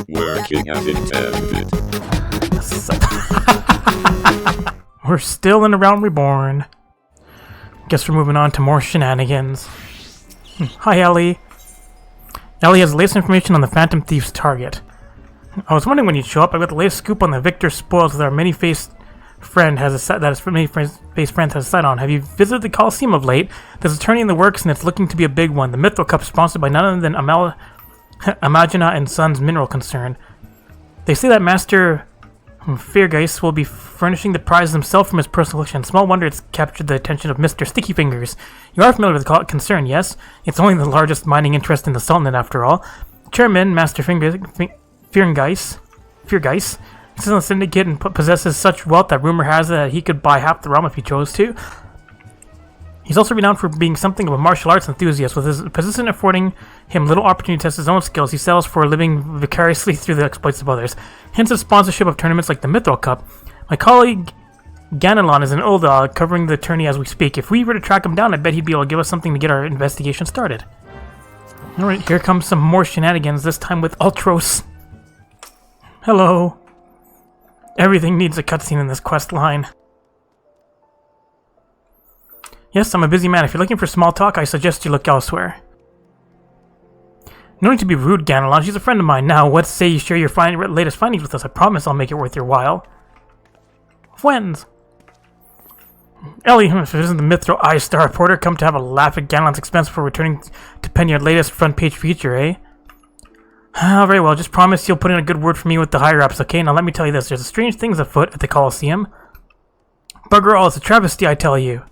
Working as intended. We're still in the realm reborn. Guess we're moving on to more shenanigans. Hi, Ellie. Ellie has the latest information on the Phantom Thief's target. I was wondering when you'd show up. I got the latest scoop on the Victor spoils that our many-faced friend has a set that his many-faced friend has a sight on. Have you visited the Coliseum of late? There's a tourney in the works and it's looking to be a big one. The Mythril Cup, sponsored by none other than Imagina and Sons Mineral Concern. They say that Master Feargeist will be furnishing the prize himself from his personal collection. Small wonder it's captured the attention of Mr. Sticky Fingers. You are familiar with the concern, yes? It's only the largest mining interest in the Sultanate, after all. Chairman, Master Feargeist, sits on the syndicate and possesses such wealth that rumor has it that he could buy half the realm if he chose to. He's also renowned for being something of a martial arts enthusiast, with his position affording him little opportunity to test his own skills. He settles for living vicariously through the exploits of others. Hence his sponsorship of tournaments like the Mythril Cup. My colleague Ganelon is an old dog covering the tourney as we speak. If we were to track him down, I bet he'd be able to give us something to get our investigation started. Alright, here comes some more shenanigans, this time with Ultros. Hello. Everything needs a cutscene in this quest line. Yes, I'm a busy man. If you're looking for small talk, I suggest you look elsewhere. No need to be rude, Ganelon. She's a friend of mine. Now, what say you share your latest findings with us? I promise I'll make it worth your while. Friends. Ellie, if it isn't the Mithril Eye-Star reporter, come to have a laugh at Ganelon's expense for returning to pen your latest front-page feature, eh? Very well. Just promise you'll put in a good word for me with the higher-ups, okay? Now let me tell you this. There's strange things afoot at the Coliseum. Bugger all, it's a travesty, I tell you.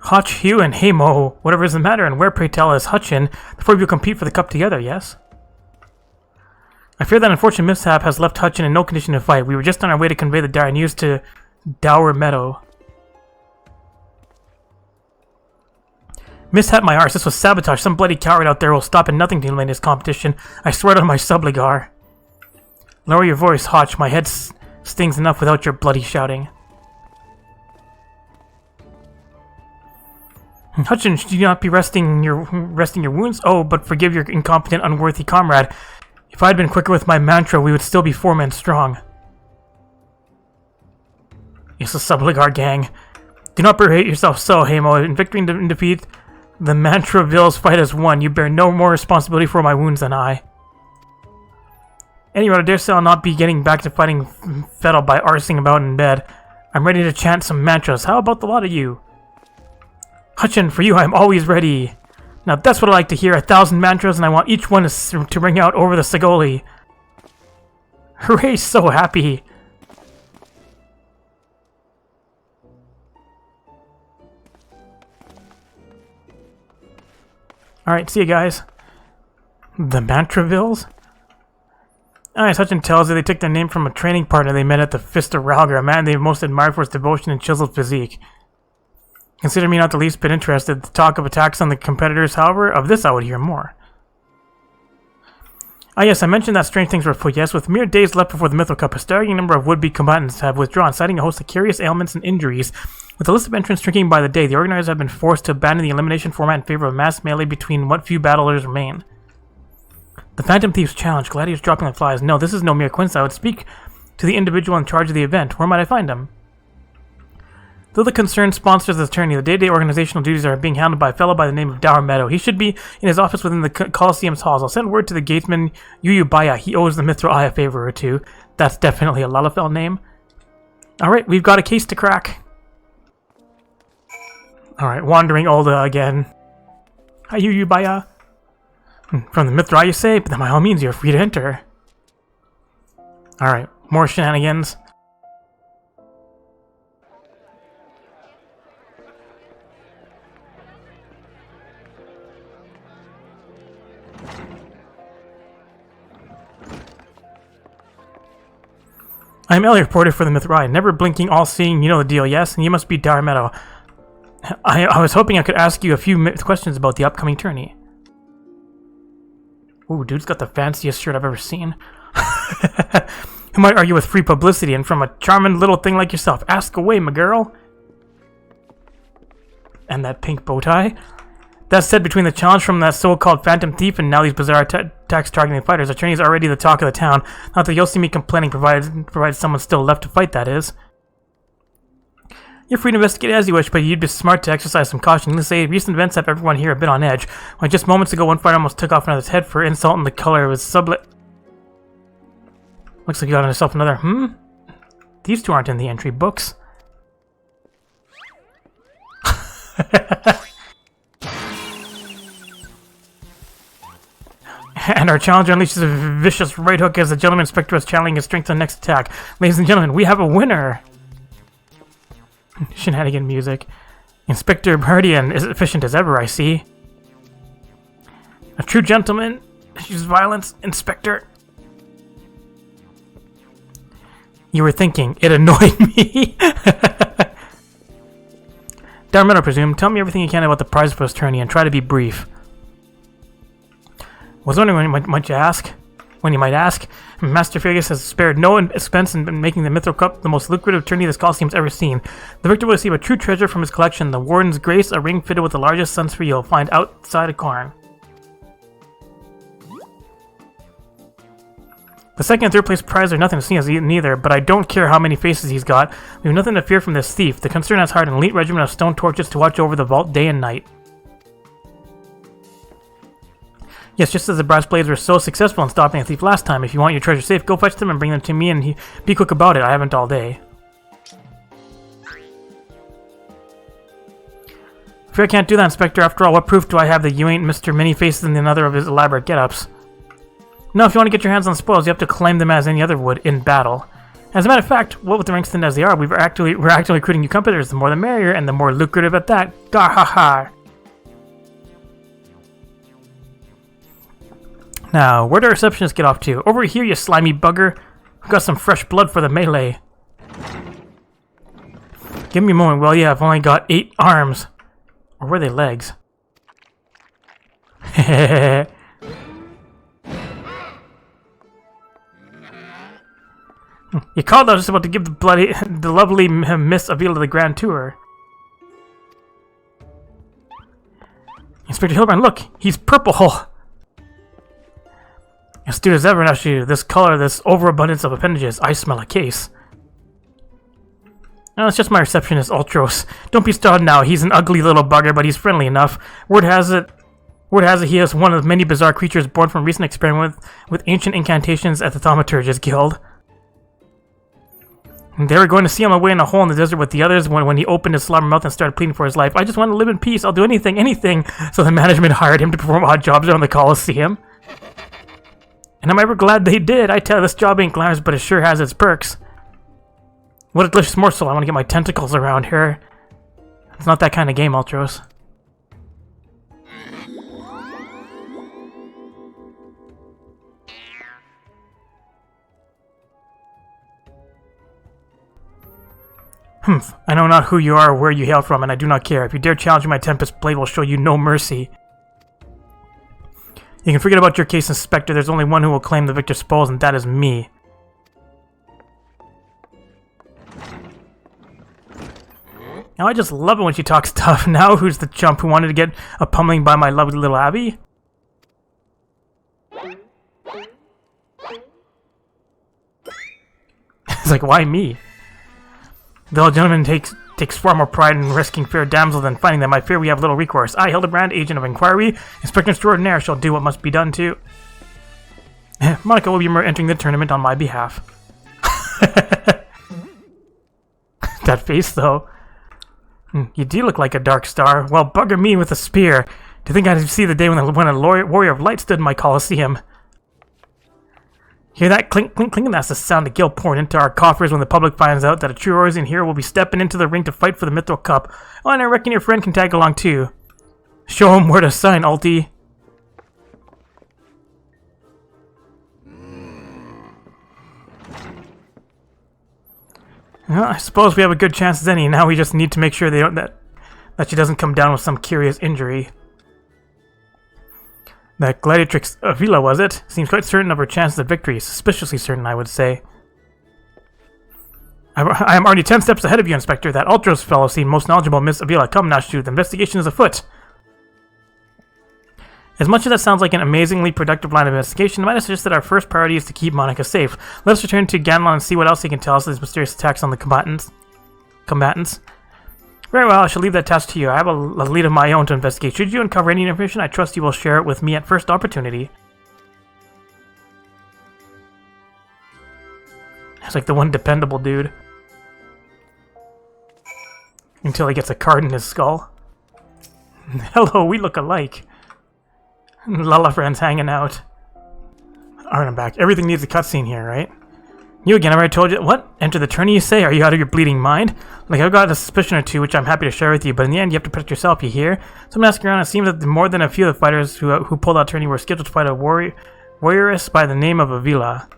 Hutch, Hugh, and Hamo, whatever is the matter, and where, pray tell, is Hutchin, before we compete for the cup together, yes? I fear that unfortunate mishap has left Hutchin in no condition to fight. We were just on our way to convey the dire news to Dower Meadow. Mishap my arse, this was sabotage. Some bloody coward out there will stop at nothing to eliminate this competition. I swear it on my subligar. Lower your voice, Hotch. My head stings enough without your bloody shouting. Hutchin, should you not be resting your wounds? Oh, but forgive your incompetent, unworthy comrade. If I had been quicker with my mantra, we would still be 4 men strong. Yes, the Subligar gang. Do not berate yourself so, Hamo. In victory and defeat, the mantra vills fight as one. You bear no more responsibility for my wounds than I. Anyway, I dare say I'll not be getting back to fighting Fettle by arsing about in bed. I'm ready to chant some mantras. How about the lot of you? Hutchin, for you I am always ready. Now that's what I like to hear, 1,000 mantras, and I want each one to ring out over the Sagoli. Hooray, so happy. Alright, see you guys. The Mantravilles? Alright, Hutchin tells you they took their name from a training partner they met at the Fist of Ralgar, a man they most admired for his devotion and chiseled physique. Consider me not the least bit interested. The talk of attacks on the competitors, however, of this I would hear more. Ah yes, I mentioned that strange things were afoot. Yes, with mere days left before the Mythril Cup, a staggering number of would-be combatants have withdrawn, citing a host of curious ailments and injuries. With the list of entrants shrinking by the day, the organizers have been forced to abandon the elimination format in favor of mass melee between what few battlers remain. The Phantom Thieves Challenge, gladiators dropping like flies. No, this is no mere coincidence. I would speak to the individual in charge of the event. Where might I find him? Though the concerned sponsors of the tourney, the day-to-day organizational duties are being handled by a fellow by the name of Dower Meadow. He should be in his office within the Coliseum's halls. I'll send word to the gatesman Yuyubaya. He owes the Mithril Eye a favor or two. That's definitely a Lalafell name. Alright, we've got a case to crack. Alright, wandering Olda again. Hi, Yuyubaya. From the Mithril Eye, you say? But then by all means, you're free to enter. Alright, more shenanigans. I'm Ellie, reporter for the Mythril Eye. Never blinking, all-seeing, you know the deal, yes? And you must be Dower Meadow. I was hoping I could ask you a few questions about the upcoming tourney. Ooh, dude's got the fanciest shirt I've ever seen. Who might argue with free publicity, and from a charming little thing like yourself? Ask away, my girl. And that pink bow tie. That said, between the challenge from that so-called phantom thief and now these bizarre attacks targeting fighters, attorney is already the talk of the town. Not that you'll see me complaining, provided someone's still left to fight, that is. You're free to investigate as you wish, but you'd be smart to exercise some caution. Let's say recent events have everyone here a bit on edge. When just moments ago, one fighter almost took off another's head for insult in the color of his sublet. Looks like you got yourself another. These two aren't in the entry books. And our challenger unleashes a vicious right hook as the gentleman inspector is channeling his strength on the next attack. Ladies and gentlemen, we have a winner! Shenanigan music. Inspector Bardian is efficient as ever, I see. A true gentleman. Use violence, Inspector. You were thinking, it annoyed me. Darman, I presume. Tell me everything you can about the prize post tourney and try to be brief. Was wondering when you might ask. Master Fergus has spared no expense in making the Mithril Cup the most lucrative tourney this Coliseum's ever seen. The victor will receive a true treasure from his collection, the Warden's Grace, a ring fitted with the largest sunsphere you'll find outside of Corn. The second and third place prize are nothing to see as neither, but I don't care how many faces he's got. We have nothing to fear from this thief. The concern has hired an elite regiment of stone torches to watch over the vault day and night. Yes, just as the brass blades were so successful in stopping a thief last time, if you want your treasure safe, go fetch them and bring them to me, and be quick about it. I haven't all day. Fear I can't do that, Inspector. After all, what proof do I have that you ain't Mr. Many Faces in another of his elaborate get-ups? No, if you want to get your hands on the spoils, you have to claim them as any other would in battle. As a matter of fact, what with the ranks thin as they are, we're actively recruiting new competitors. The more the merrier, and the more lucrative at that. Gar ha ha! Now, where do our receptionists get off to? Over here, you slimy bugger. We've got some fresh blood for the melee. Give me a moment. Well, yeah, I've only got 8 arms. Or were they legs? You called out just about to give the lovely Miss Avila the grand tour. Inspector Hildebrand, look! He's purple! Astute as ever, now she, this color, this overabundance of appendages, I smell a case. No, it's just my receptionist, Ultros. Don't be startled now, he's an ugly little bugger, but he's friendly enough. Word has it he is one of the many bizarre creatures born from recent experiment with ancient incantations at the Thaumaturge's Guild. And they were going to see him away in a hole in the desert with the others when he opened his slobber mouth and started pleading for his life. I just want to live in peace, I'll do anything. So the management hired him to perform odd jobs around the Coliseum. And I'm ever glad they did. I tell you, this job ain't glamorous, but it sure has its perks. What a delicious morsel. I want to get my tentacles around here. It's not that kind of game, Ultros. Humph. I know not who you are or where you hail from, and I do not care. If you dare challenge my Tempest Blade, will show you no mercy. You can forget about your case, Inspector. There's only one who will claim the victor's spoils, and that is me. Now I just love it when she talks tough. Now who's the chump who wanted to get a pummeling by my lovely little Abby? It's like, why me? The old gentleman takes far more pride in rescuing fair damsel than finding them. I fear we have little recourse. I, Hildebrand, agent of inquiry, Inspector Extraordinaire, shall do what must be done too. Monica will be entering the tournament on my behalf. That face, though. You do look like a dark star. Well, bugger me with a spear. Do you think I'd see the day when a warrior of light stood in my Coliseum? Hear that clink, clink, clink? And that's the sound of gil pouring into our coffers when the public finds out that a true warrior in here will be stepping into the ring to fight for the Mithril Cup. Oh, and I reckon your friend can tag along too. Show him where to sign, Ulti. Well, I suppose we have a good chance as any. Now we just need to make sure that she doesn't come down with some curious injury. That gladiatrix Avila, was it? Seems quite certain of her chances of victory. Suspiciously certain, I would say. I am already 10 steps ahead of you, Inspector. That Ultros fellow seemed most knowledgeable, Miss Avila. Come now, shoot. The investigation is afoot. As much as that sounds like an amazingly productive line of investigation, might I suggest that our first priority is to keep Monica safe. Let us return to Ganlon and see what else he can tell us of these mysterious attacks on the combatants. Very well, I shall leave that task to you. I have a lead of my own to investigate. Should you uncover any information, I trust you will share it with me at first opportunity. It's like the one dependable dude. Until he gets a card in his skull. Hello, we look alike. Lala friends hanging out. Alright, I'm back. Everything needs a cutscene here, right? You again, I already told you. What? Enter the tourney, you say? Are you out of your bleeding mind? Like, I've got a suspicion or two, which I'm happy to share with you, but in the end, you have to protect yourself, you hear? So I'm asking around, it seems that more than a few of the fighters who pulled out tourney were scheduled to fight a warrioress by the name of Avila.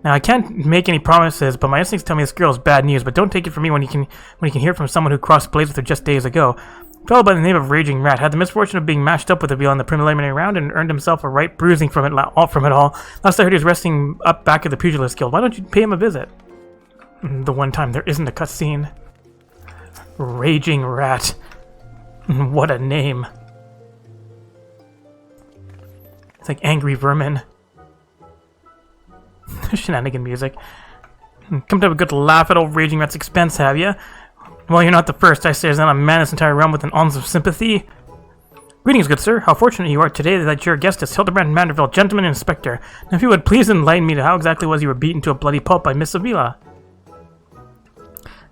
Now, I can't make any promises, but my instincts tell me this girl is bad news, but don't take it from me when you can hear it from someone who crossed blades with her just days ago. A fellow by the name of Raging Rat had the misfortune of being matched up with Avila in the preliminary round and earned himself a right bruising from it all. Last I heard he was resting up back at the Pugilist Guild. Why don't you pay him a visit? The one time there isn't a cutscene. Raging Rat. What a name. It's like Angry Vermin. Shenanigan music. Come to have a good laugh at old Raging Rat's expense, have ya? Well, you're not the first. I say there's not a man in this entire realm with an ounce of sympathy. Greetings, good sir. How fortunate you are today that your guest is Hildebrand Manderville, gentleman inspector. Now, if you would please enlighten me to how exactly was you were beaten to a bloody pulp by Miss Avila.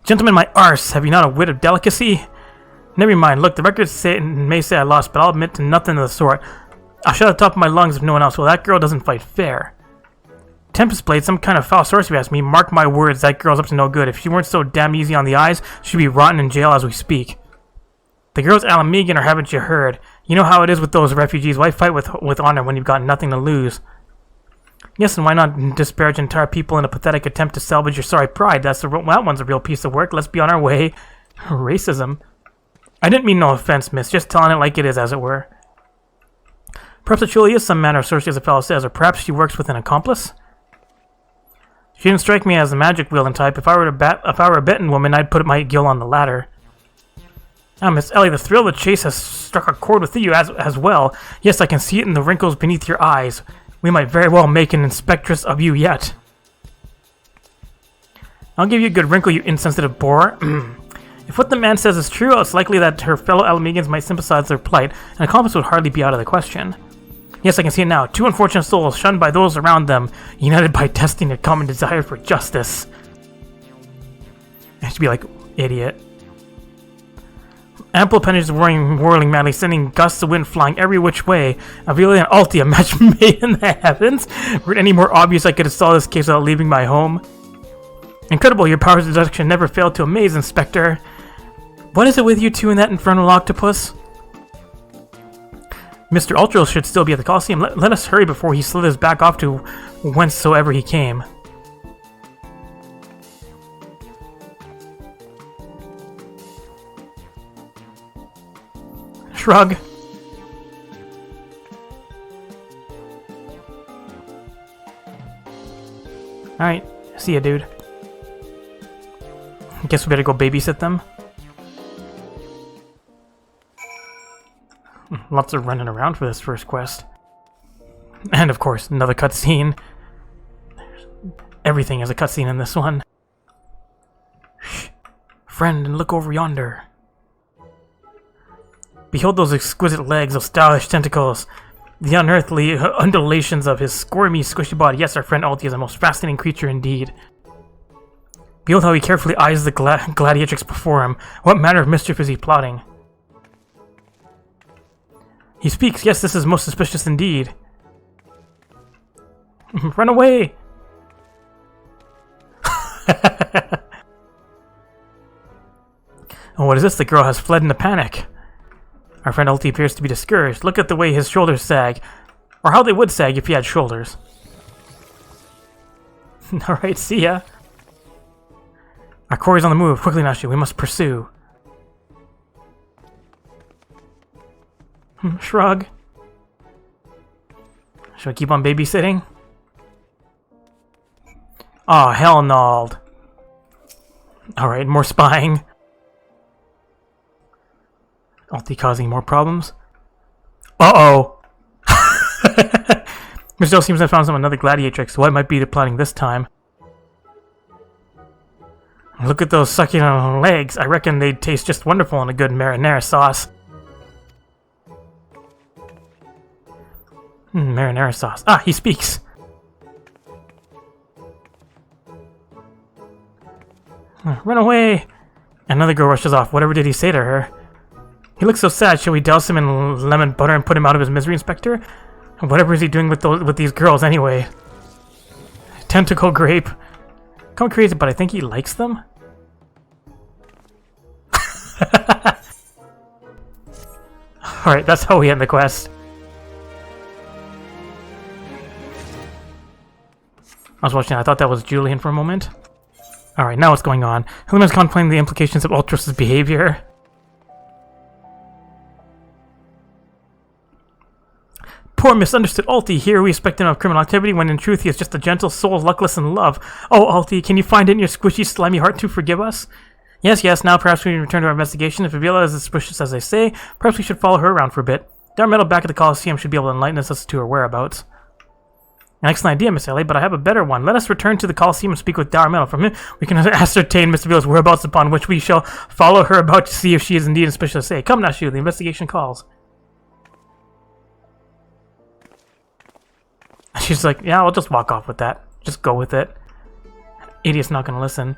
Gentlemen, my arse, have you not a wit of delicacy? Never mind. Look, the records may say I lost, but I'll admit to nothing of the sort. I'll shout at the top of my lungs if no one else will. That girl doesn't fight fair. Tempest Blade, some kind of foul source, if you ask me. Mark my words, that girl's up to no good. If she weren't so damn easy on the eyes, she'd be rotting in jail as we speak. The girl's Alamegan, or haven't you heard? You know how it is with those refugees. Why fight with honor when you've got nothing to lose? Yes, and why not disparage entire people in a pathetic attempt to salvage your sorry pride? That one's a real piece of work. Let's be on our way. Racism. I didn't mean no offense, miss. Just telling it like it is, as it were. Perhaps it truly is some manner of sorcery, as the fellow says, or perhaps she works with an accomplice? She didn't strike me as the magic wielding type. If I were a betting woman, I'd put my gill on the ladder. Now, Miss Ellie, the thrill of the chase has struck a chord with you as well. Yes, I can see it in the wrinkles beneath your eyes. We might very well make an inspectress of you yet. I'll give you a good wrinkle, you insensitive boor. If what the man says is true, it's likely that her fellow Alamegans might sympathize with their plight. An accomplice would hardly be out of the question. Yes, I can see it now. Two unfortunate souls, shunned by those around them, united by destiny and common desire for justice. I should be like, idiot. Ample appendages whirling madly, sending gusts of wind flying every which way. Avila and Altia, match made in the heavens. Were it any more obvious I could have solved this case without leaving my home? Incredible, your powers of deduction never failed to amaze, Inspector. What is it with you two and that infernal octopus? Mr. Ultros should still be at the Coliseum. Let us hurry before he slithers back off to whencesoever he came. Shrug. Alright, see ya, dude. Guess we better go babysit them. Lots of running around for this first quest. And of course, another cutscene. Everything is a cutscene in this one. Shh. Friend, and look over yonder. Behold those exquisite legs, those stylish tentacles. The unearthly undulations of his squirmy, squishy body. Yes, our friend Alti is a most fascinating creature indeed. Behold how he carefully eyes the gladiatrix before him. What manner of mischief is he plotting? He speaks. Yes, this is most suspicious indeed. Run away! Oh, what is this? The girl has fled in a panic. Our friend Ulti appears to be discouraged. Look at the way his shoulders sag. Or how they would sag if he had shoulders. Alright, see ya. Our quarry's on the move. Quickly, Nashi. We must pursue. Shrug. Should I keep on babysitting? Aw, hell no. Alright, more spying. Alti causing more problems. Uh-oh! Mr. L seems to have found another gladiatrix. What might be the plotting this time? Look at those succulent legs. I reckon they'd taste just wonderful in a good marinara sauce. Marinara sauce. Ah, he speaks! Run away! Another girl rushes off. Whatever did he say to her? He looks so sad. Shall we douse him in lemon butter and put him out of his misery, Inspector? Whatever is he doing with these girls, anyway? Tentacle grape. Come crazy, but I think he likes them? Alright, that's how we end the quest. I was watching, I thought that was Julian for a moment. Alright, now what's going on? Helena's contemplating the implications of Ultros' behavior. Poor misunderstood Alti. Here we suspect him of criminal activity when in truth he is just a gentle soul, luckless in love. Oh, Alti, can you find it in your squishy, slimy heart to forgive us? Yes, now perhaps we can return to our investigation. If Avila is as suspicious as they say, perhaps we should follow her around for a bit. Dark Metal back at the Coliseum should be able to enlighten us as to her whereabouts. An excellent idea, Miss Ellie, but I have a better one. Let us return to the Coliseum and speak with Dark Metal. From him, we can ascertain Miss Avila's whereabouts, upon which we shall follow her about to see if she is indeed as suspicious as they say. Come, Nashu, the investigation calls. She's like, yeah, I'll just walk off with that. Just go with it. Idiot's not gonna listen.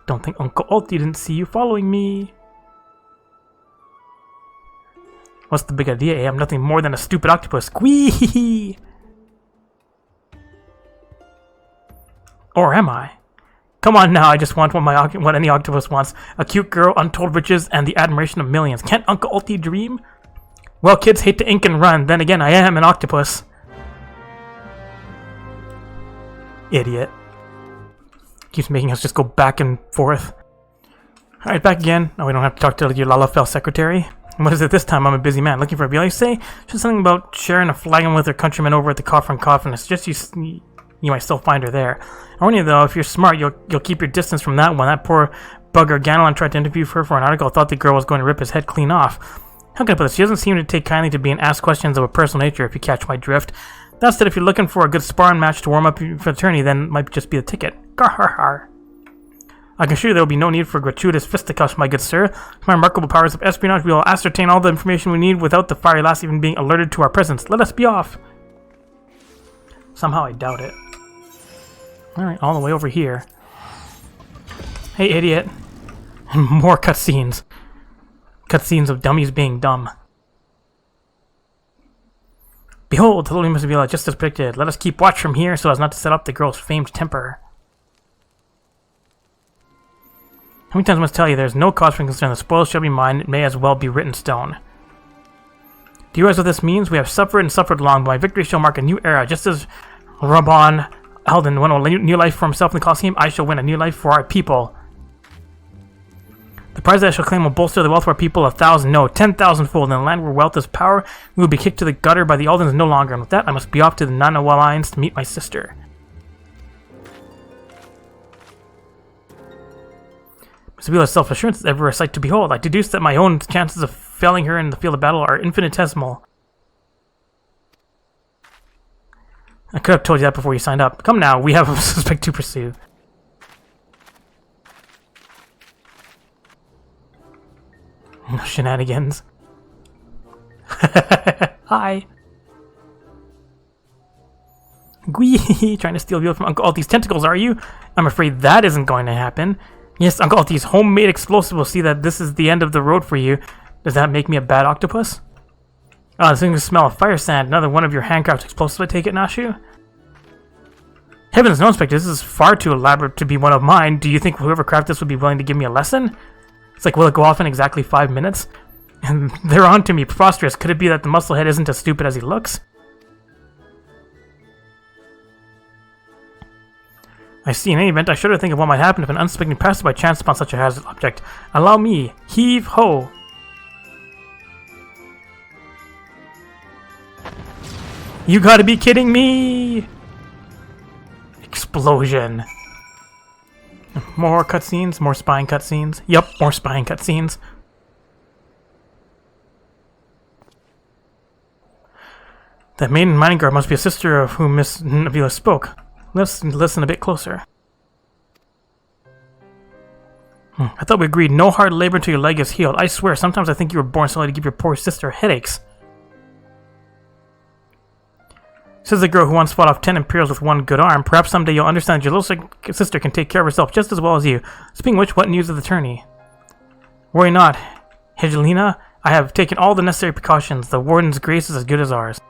Don't think Uncle Alti didn't see you following me. What's the big idea, eh? I'm nothing more than a stupid octopus. Squee! Or am I? Come on now, I just want what any octopus wants. A cute girl, untold riches, and the admiration of millions. Can't Uncle Alti dream? Well, kids hate to ink and run. Then again, I am an octopus. Idiot. Keeps making us just go back and forth. Alright, back again. Oh, we don't have to talk to your Lalafell secretary. What is it this time? I'm a busy man. Looking for a Avila, you say? Just something about sharing a flagon with her countrymen over at the Coffin Coffin. It's just you might still find her there. I warn you though, if you're smart, you'll keep your distance from that one. That poor bugger Ganelon tried to interview her for an article. Thought the girl was going to rip his head clean off. How can I put this? She doesn't seem to take kindly to being asked questions of a personal nature, if you catch my drift. That said, if you're looking for a good sparring match to warm up for the tourney, then it might just be the ticket. Gar har har. I can assure you there will be no need for gratuitous fisticuffs, my good sir. With my remarkable powers of espionage, we will ascertain all the information we need without the fiery lass even being alerted to our presence. Let us be off. Somehow I doubt it. Alright, all the way over here. Hey, idiot. And more cutscenes. Cutscenes of dummies being dumb. Behold, the lovely Miss Avila, just as predicted. Let us keep watch from here so as not to set up the girl's famed temper. How many times I must tell you there's no cause for concern. The spoils shall be mine. It may as well be written stone. Do you realize what this means? We have suffered and suffered long, but my victory shall mark a new era. Just as Rabban Alden won a new life for himself in the Coliseum, I shall win a new life for our people. The prize that I shall claim will bolster the wealth of our people 1,000, no, 10,000-fold. In a land where wealth is power, we will be kicked to the gutter by the Aldens no longer. And with that, I must be off to the Nanawa Lines to meet my sister. Miss Avila's self-assurance is ever a sight to behold. I deduce that my own chances of failing her in the field of battle are infinitesimal. I could have told you that before you signed up. Come now, we have a suspect to pursue. No shenanigans. Hi. Gwee, trying to steal Vila from Uncle Alti's tentacles, are you? I'm afraid that isn't going to happen. Yes, Uncle Alti's homemade explosive will see that this is the end of the road for you. Does that make me a bad octopus? Oh, this thing can smell of fire sand. Another one of your handcraft explosives, I take it, Nashu? Heavens no, Inspector, this is far too elaborate to be one of mine. Do you think whoever crafted this would be willing to give me a lesson? It's like, will it go off in exactly 5 minutes? And they're on to me, preposterous. Could it be that the musclehead isn't as stupid as he looks? I see. In any event, I shudder to think of what might happen if an unsuspecting passerby chanced upon such a hazardous object. Allow me. Heave ho! You gotta be kidding me! Explosion. More cutscenes, more spying cutscenes. Yep, more spying cutscenes. That maiden mining guard must be a sister of whom Miss Navila spoke. Let's listen a bit closer. I thought we agreed no hard labor until your leg is healed. I swear, sometimes I think you were born solely to give your poor sister headaches. Says the girl who once fought off 10 Imperials with one good arm. Perhaps someday you'll understand that your little sister can take care of herself just as well as you. Speaking of which, what news of the tourney? Worry not, Hegelina. I have taken all the necessary precautions. The Warden's grace is as good as ours.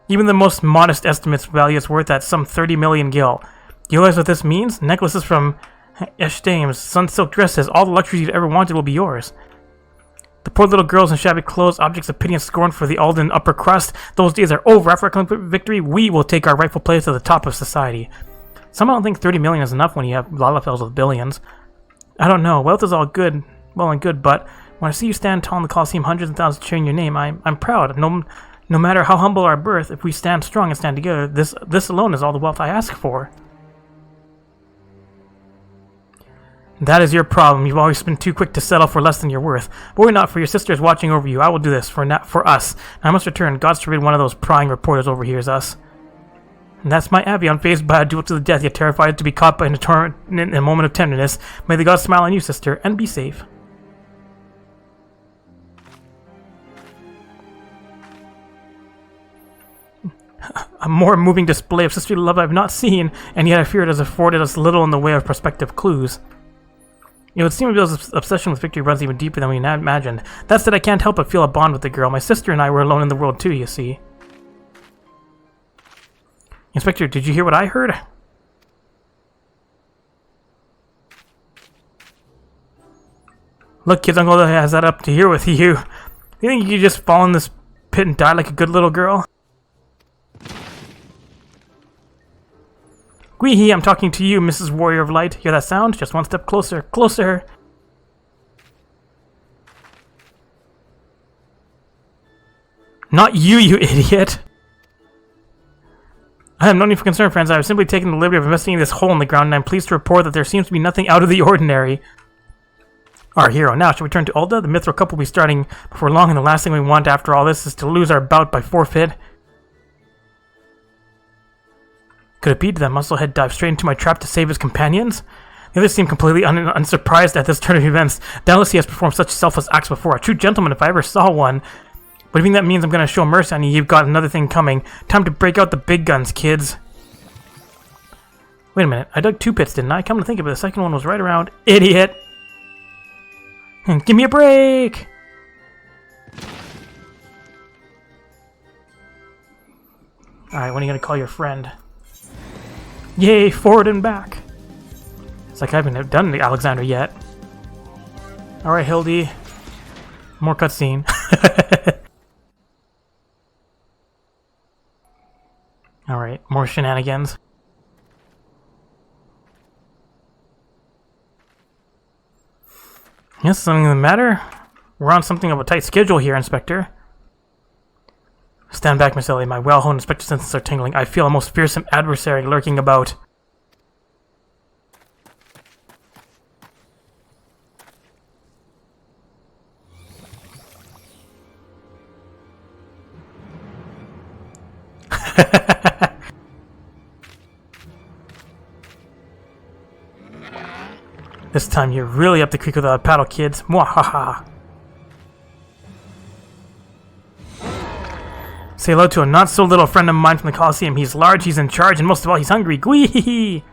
Even the most modest estimates value its worth at some 30 million gil. Do you realize what this means? Necklaces from Eshtame's sun-silk dresses, all the luxuries you'd ever wanted will be yours. The poor little girls in shabby clothes, objects of pity and scorn for the Alden upper crust, those days are over. After our victory, we will take our rightful place at the top of society. Some don't think 30 million is enough when you have Lalafels with billions. I don't know, wealth is all good, well and good, but when I see you stand tall in the Coliseum, hundreds of thousands cheering your name, I'm proud. No matter how humble our birth, if we stand strong and stand together, this alone is all the wealth I ask for. That is your problem. You've always been too quick to settle for less than you're worth. But worry not, for your sister is watching over you. I will do this for us. I must return. God's forbid one of those prying reporters overhears us. And that's my Abby, unfazed by a duel to the death, yet terrified to be caught in a moment of tenderness. May the gods smile on you, sister, and be safe. A more moving display of sisterly love I've not seen, and yet I fear it has afforded us little in the way of prospective clues. It would seem Abiel's obsession with victory runs even deeper than we imagined. That said, I can't help but feel a bond with the girl. My sister and I were alone in the world too, you see. Inspector, did you hear what I heard? Look, kids, Uncle has that up to here with you. You think you could just fall in this pit and die like a good little girl? Gwee-hee, I'm talking to you, Mrs. Warrior of Light. Hear that sound? Just one step closer. Closer! Not you, you idiot! I have no need for concern, friends. I have simply taken the liberty of investigating this hole in the ground, and I'm pleased to report that there seems to be nothing out of the ordinary. Our hero. Now, shall we turn to Ulda? The Mithril Cup will be starting before long, and the last thing we want after all this is to lose our bout by forfeit. Could it be? Did that musclehead dive straight into my trap to save his companions? The others seem completely unsurprised at this turn of events. Doubtless he has performed such selfless acts before. A true gentleman if I ever saw one. But I think that means I'm going to show mercy on you. You've got another thing coming. Time to break out the big guns, kids. Wait a minute. I dug 2 pits, didn't I? Come to think of it, the second one was right around. Idiot! Give me a break! Alright, when are you going to call your friend? Yay, forward and back. It's like I haven't done the Alexander yet. Alright, Hildy. More cutscene. Alright, more shenanigans. Yes, something the matter? We're on something of a tight schedule here, Inspector. Stand back, Miss Ellie. My well-honed inspector senses are tingling. I feel a most fearsome adversary lurking about. This time you're really up the creek without a paddle, kids. Mwahaha. Say hello to a not-so-little friend of mine from the Coliseum. He's large, he's in charge, and most of all, he's hungry. Gwee!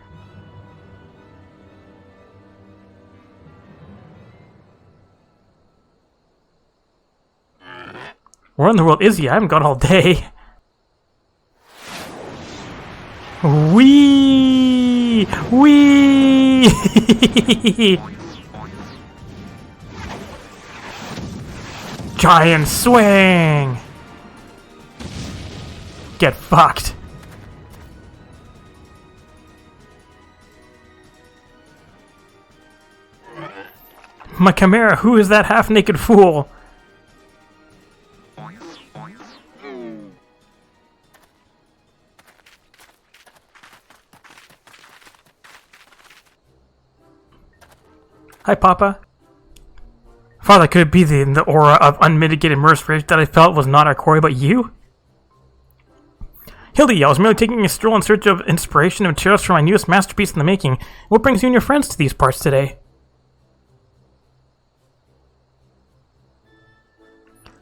Where in the world is he? I haven't got all day. Wee! Wee! Giant swing! Get fucked. My chimera, who is that half-naked fool? Hi, Papa. Father, could it be the aura of unmitigated mirth rage that I felt was not our quarry, but you? Hildy, I was merely taking a stroll in search of inspiration and materials for my newest masterpiece in the making. What brings you and your friends to these parts today?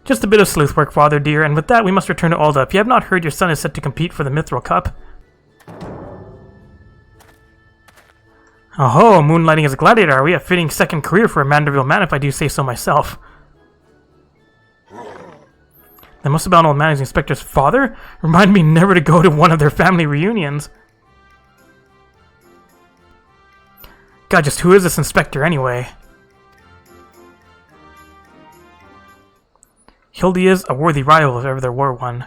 Just a bit of sleuth work, Father dear, and with that we must return to Alda. If you have not heard, your son is set to compete for the Mithril Cup. Oh, moonlighting as a gladiator, are we? A fitting second career for a Manderville man, if I do say so myself. That must have been old managing inspector's father? Remind me never to go to one of their family reunions. God, just who is this inspector anyway? Hildy is a worthy rival if ever there were one.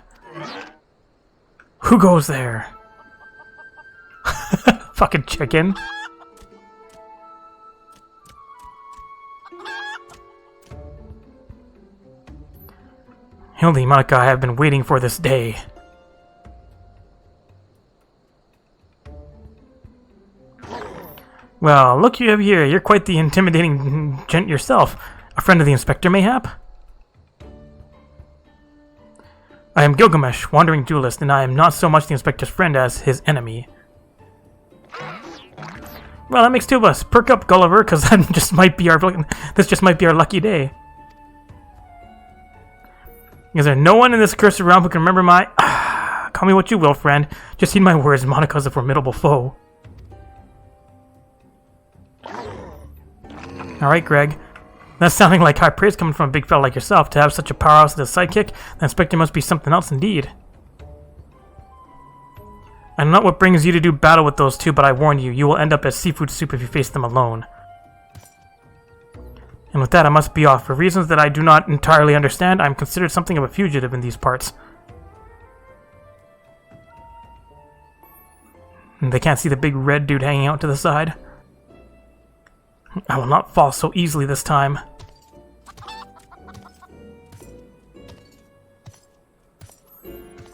Who goes there? Fucking chicken. Hildy, Monica, I have been waiting for this day. Well, look you here. You're quite the intimidating gent yourself. A friend of the inspector, mayhap? I am Gilgamesh, wandering duelist, and I am not so much the inspector's friend as his enemy. Well, that makes two of us. Perk up, Gulliver, because this just might be our lucky day. Is there no one in this cursed realm who can remember my... Call me what you will, friend. Just heed my words, Monica's a formidable foe. Alright, Greg. That's sounding like high praise coming from a big fella like yourself. To have such a powerhouse as a sidekick, the inspector must be something else indeed. I know not what brings you to do battle with those two, but I warn you, you will end up as seafood soup if you face them alone. And with that, I must be off. For reasons that I do not entirely understand, I am considered something of a fugitive in these parts. And they can't see the big red dude hanging out to the side. I will not fall so easily this time.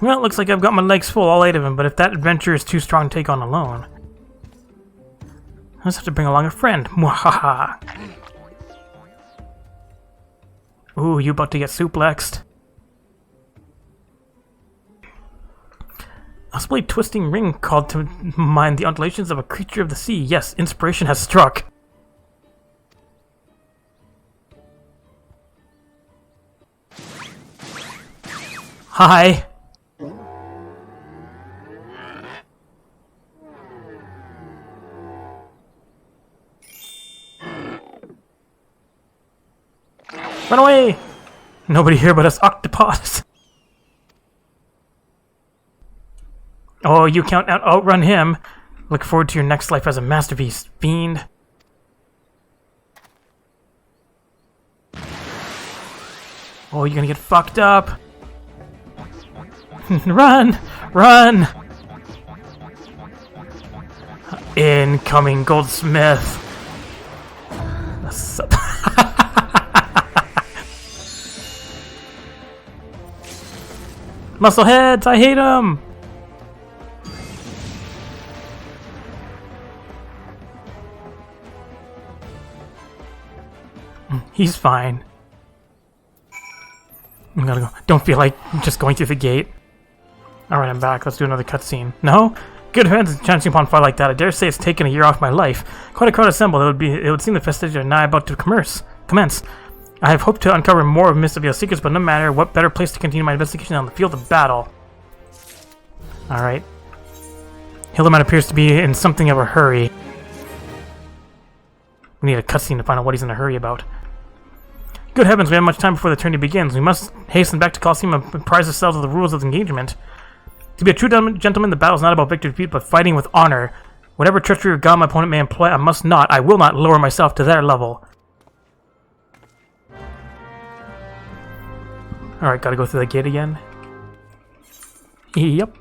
Well, it looks like I've got my legs full, all 8 of them, but if that adventure is too strong to take on alone, I just have to bring along a friend. Mwahaha. Ooh, you about to get suplexed. A split twisting ring called to mind the undulations of a creature of the sea. Yes, inspiration has struck. Hi. Run away! Nobody here but us octopus. Oh, you can't outrun him. Look forward to your next life as a masterpiece, fiend. Oh, you're gonna get fucked up. Run! Run! Incoming goldsmith. Muscleheads, I hate them! He's fine. I'm gonna go. Don't feel like just going through the gate. Alright, I'm back. Let's do another cutscene. No? Good heavens, chancing upon fire like that. I dare say it's taken a year off my life. Quite a crowd assembled. It would seem the festivities are now about to commence. I have hoped to uncover more of Miss Avila's secrets, but no matter, what better place to continue my investigation on the field of battle. Alright. Hildeman appears to be in something of a hurry. We need a cutscene to find out what he's in a hurry about. Good heavens, we have much time before the tourney begins. We must hasten back to Coliseum and apprise ourselves of the rules of the engagement. To be a true gentleman, the battle is not about victory or defeat, but fighting with honor. Whatever treachery or guile my opponent may employ, I will not lower myself to their level. Alright, gotta go through the gate again. Yep.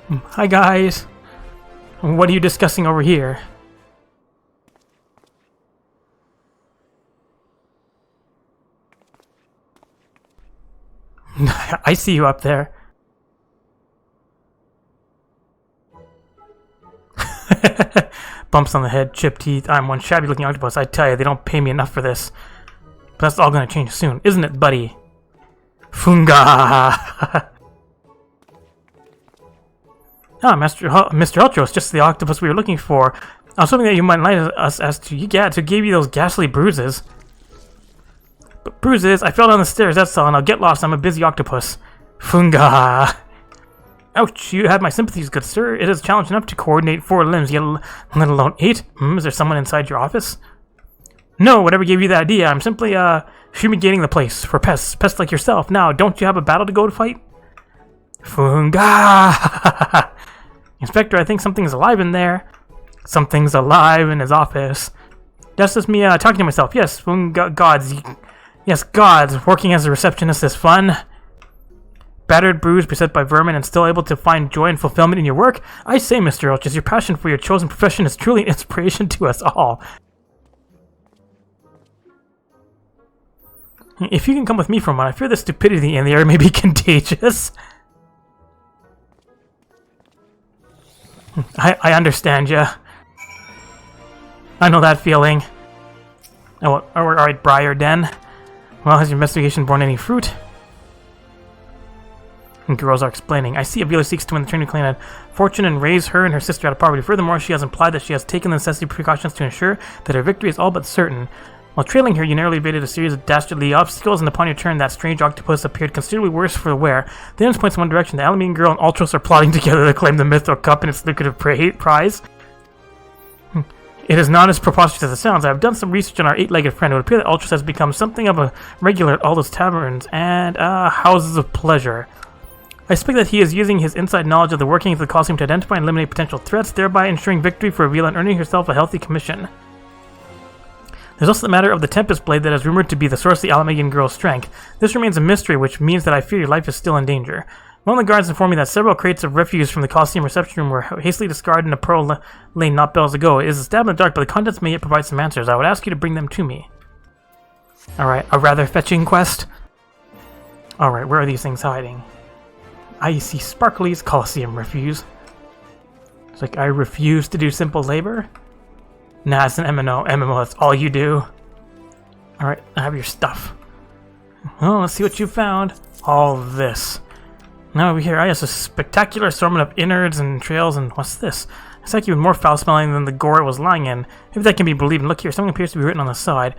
Hi guys. What are you discussing over here? I see you up there. Bumps on the head, chipped teeth. I'm one shabby-looking octopus. I tell you, they don't pay me enough for this. But that's all gonna change soon, isn't it, buddy? Funga! Ah, Mr. Ultra, it's just the octopus we were looking for. I was hoping that you might enlighten us as to who gave you those ghastly bruises. But bruises? I fell down the stairs, that's all, and I'll get lost. I'm a busy octopus. Funga! Ouch, you have my sympathies, good sir. It is a challenge enough to coordinate 4 limbs, yet let alone 8. Is there someone inside your office? No, whatever gave you the idea. I'm simply, fumigating the place for pests like yourself. Now, don't you have a battle to go to fight? Funga! Inspector, I think something's alive in there. Something's alive in his office. That's just me, talking to myself. Yes, Funga, gods. Yes, gods. Working as a receptionist is fun. Battered, bruised, beset by vermin, and still able to find joy and fulfillment in your work? I say, Mr. Ulches, your passion for your chosen profession is truly an inspiration to us all. If you can come with me for a moment, I fear the stupidity in the air may be contagious. I understand ya. I know that feeling. Oh, alright, Briar Den. Well, has your investigation borne any fruit? And girls are explaining. I see Avila seeks to win the training clan fortune and raise her and her sister out of poverty. Furthermore, she has implied that she has taken the necessary precautions to ensure that her victory is all but certain. While trailing her, you narrowly evaded a series of dastardly obstacles, and upon your turn, that strange octopus appeared considerably worse for the wear. The evidence points in one direction. The Alamine girl and Ultros are plotting together to claim the Mithril Cup and its lucrative prize. It is not as preposterous as it sounds. I have done some research on our 8-legged friend. It would appear that Ultros has become something of a regular at all those taverns and houses of pleasure. I suspect that he is using his inside knowledge of the workings of the Coliseum to identify and eliminate potential threats, thereby ensuring victory for Avila and earning herself a healthy commission. There's also the matter of the Tempest Blade that is rumored to be the source of the Alamagian girl's strength. This remains a mystery, which means that I fear your life is still in danger. One of the guards informed me that several crates of refuse from the Coliseum reception room were hastily discarded in a pearl lane not bells ago. It is a stab in the dark, but the contents may yet provide some answers. I would ask you to bring them to me. Alright, a rather fetching quest. Alright, where are these things hiding? I see Sparkly's Coliseum refuse. It's like, I refuse to do simple labor? Nah, it's an MMO, that's all you do. Alright, I have your stuff. Well, let's see what you found. All this. Now over here, I have a spectacular assortment of innards and trails, and what's this? It's like even more foul-smelling than the gore it was lying in. If that can be believed, and look here, something appears to be written on the side.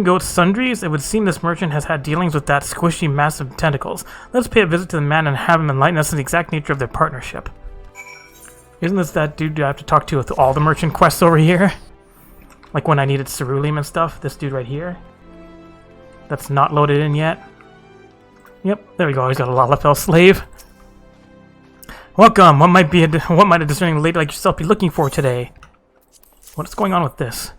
Goat sundries? It would seem this merchant has had dealings with that squishy mass of tentacles. Let's pay a visit to the man and have him enlighten us on the exact nature of their partnership. Isn't this that dude I have to talk to with all the merchant quests over here? Like when I needed ceruleum and stuff? This dude right here? That's not loaded in yet? Yep, there we go, he's got a Lalafell slave. Welcome! What might a discerning lady like yourself be looking for today? What's going on with this?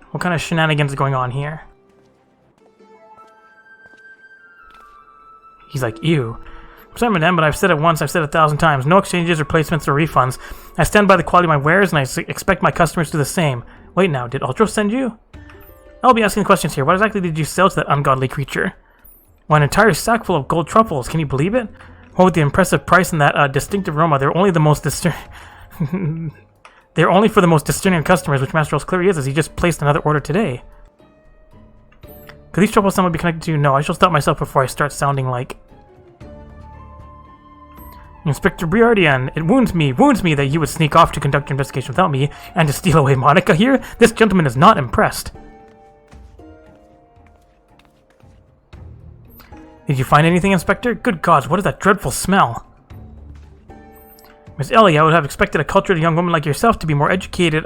What kind of shenanigans are going on here? He's like, ew. I'm sorry, madame, but I've said it once, I've said it 1,000 times. No exchanges, replacements, or refunds. I stand by the quality of my wares, and I expect my customers to do the same. Wait now, did Ultros send you? I'll be asking questions here. What exactly did you sell to that ungodly creature? Why, an entire sack full of gold truffles. Can you believe it? What with the impressive price and that distinctive aroma, they're only the most they're only for the most discerning customers, which Master Rolls clearly is, as he just placed another order today. Could these truffles somehow be connected to you? No, I shall stop myself before I start sounding like... Inspector Briardian, it wounds me that you would sneak off to conduct your investigation without me, and to steal away Monica here? This gentleman is not impressed. Did you find anything, Inspector? Good gods, what is that dreadful smell? Miss Ellie, I would have expected a cultured young woman like yourself to be more educated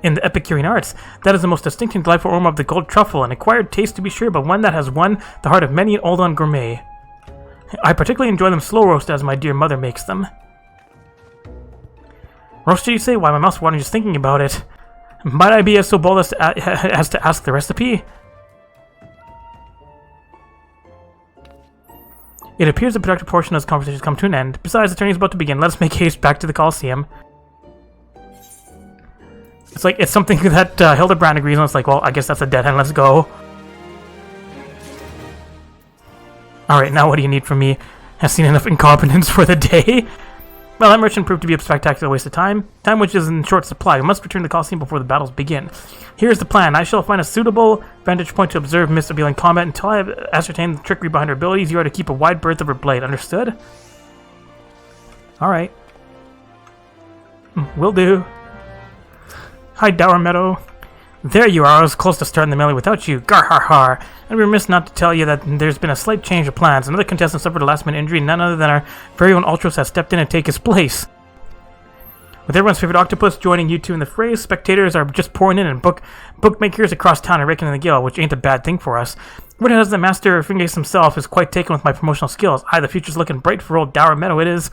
in the Epicurean arts. That is the most distinct and delightful aroma of the gold truffle, an acquired taste to be sure, but one that has won the heart of many an old-on gourmet. I particularly enjoy them slow roasted as my dear mother makes them. Roasted, you say? Why, my mouth's watering just thinking about it. Might I be so bold as to ask the recipe? It appears the productive portion of this conversation has come to an end. Besides, the tourney is about to begin. Let us make haste back to the Coliseum. It's like, it's something that Hildebrand agrees on. It's like, well, I guess that's a dead end. Let's go. Alright, now what do you need from me? I've seen enough incompetence for the day. Well, that merchant proved to be a spectacular waste of time. Time which is in short supply. We must return to the Coliseum before the battles begin. Here's the plan. I shall find a suitable vantage point to observe Miss Abelia in combat. Until I have ascertained the trickery behind her abilities, you are to keep a wide berth of her blade. Understood? Alright. Will do. Hi, Dower Meadow. There you are. I was close to starting the melee without you. Gar har har. And we're remiss not to tell you that there's been a slight change of plans. Another contestant suffered a last-minute injury, none other than our very own Ultros has stepped in and taken his place. With everyone's favorite octopus joining you two in the fray, spectators are just pouring in, and bookmakers across town are raking in the gale, which ain't a bad thing for us. Word has the master Fingace himself is quite taken with my promotional skills. Aye, the future's looking bright for old Dower Meadow it is.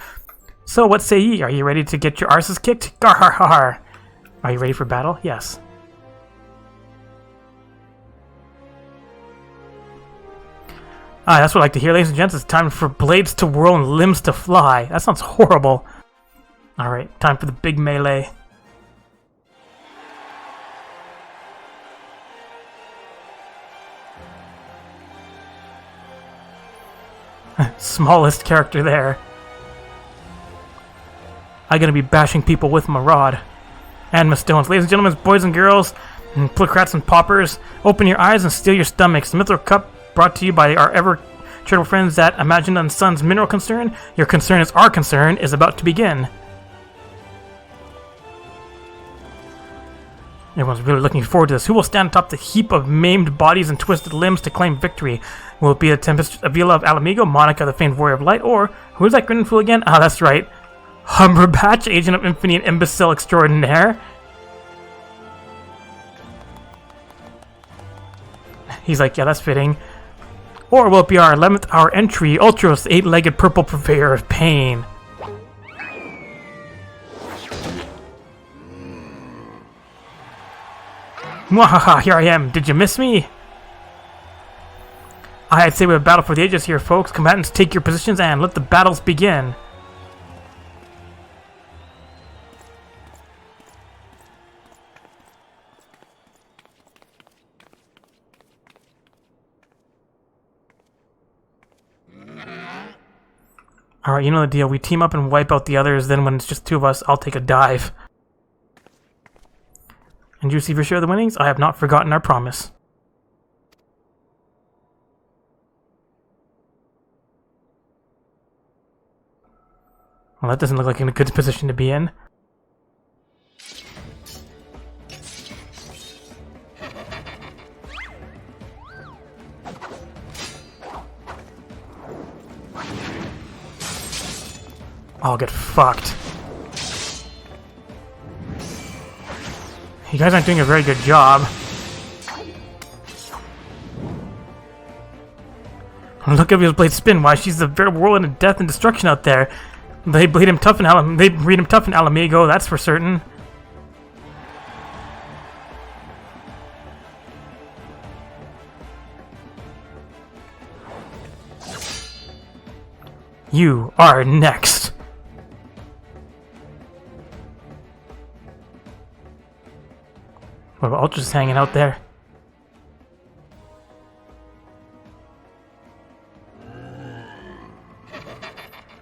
So, what say ye? Are you ready to get your arses kicked? Gar har har. Are you ready for battle? Yes. Ah, that's what I like to hear, ladies and gents. It's time for blades to whirl and limbs to fly. That sounds horrible. Alright, time for the big melee. Smallest character there. I'm gonna be bashing people with my rod. And my stones. Ladies and gentlemen, boys and girls, and plutocrats and paupers, open your eyes and steal your stomachs. The Mithril Cup brought to you by our ever charitable friends at Imagine and Sons Mineral Concern. Your concern is our concern is about to begin. Everyone's really looking forward to this. Who will stand atop the heap of maimed bodies and twisted limbs to claim victory? Will it be the Tempest Avila of Alamigo, Monica the famed warrior of light, or who's that grinning fool again? Ah, that's right. Humberbatch, agent of infamy and imbecile extraordinaire. He's like, yeah, that's fitting. Or will it be our 11th hour entry, Ultros, the 8-legged purple purveyor of pain? Mwahaha, here I am. Did you miss me? I'd say we have a battle for the ages here, folks. Combatants, take your positions and let the battles begin. Alright, you know the deal. We team up and wipe out the others, then when it's just two of us, I'll take a dive. And you receive your share of the winnings? I have not forgotten our promise. Well, that doesn't look like a good position to be in. I'll get fucked. You guys aren't doing a very good job. Look at his blade spin. Why, she's the very whirlwind of death and destruction out there. They bleed him tough in Alamigo, that's for certain. You are next. What about Ultra's hanging out there?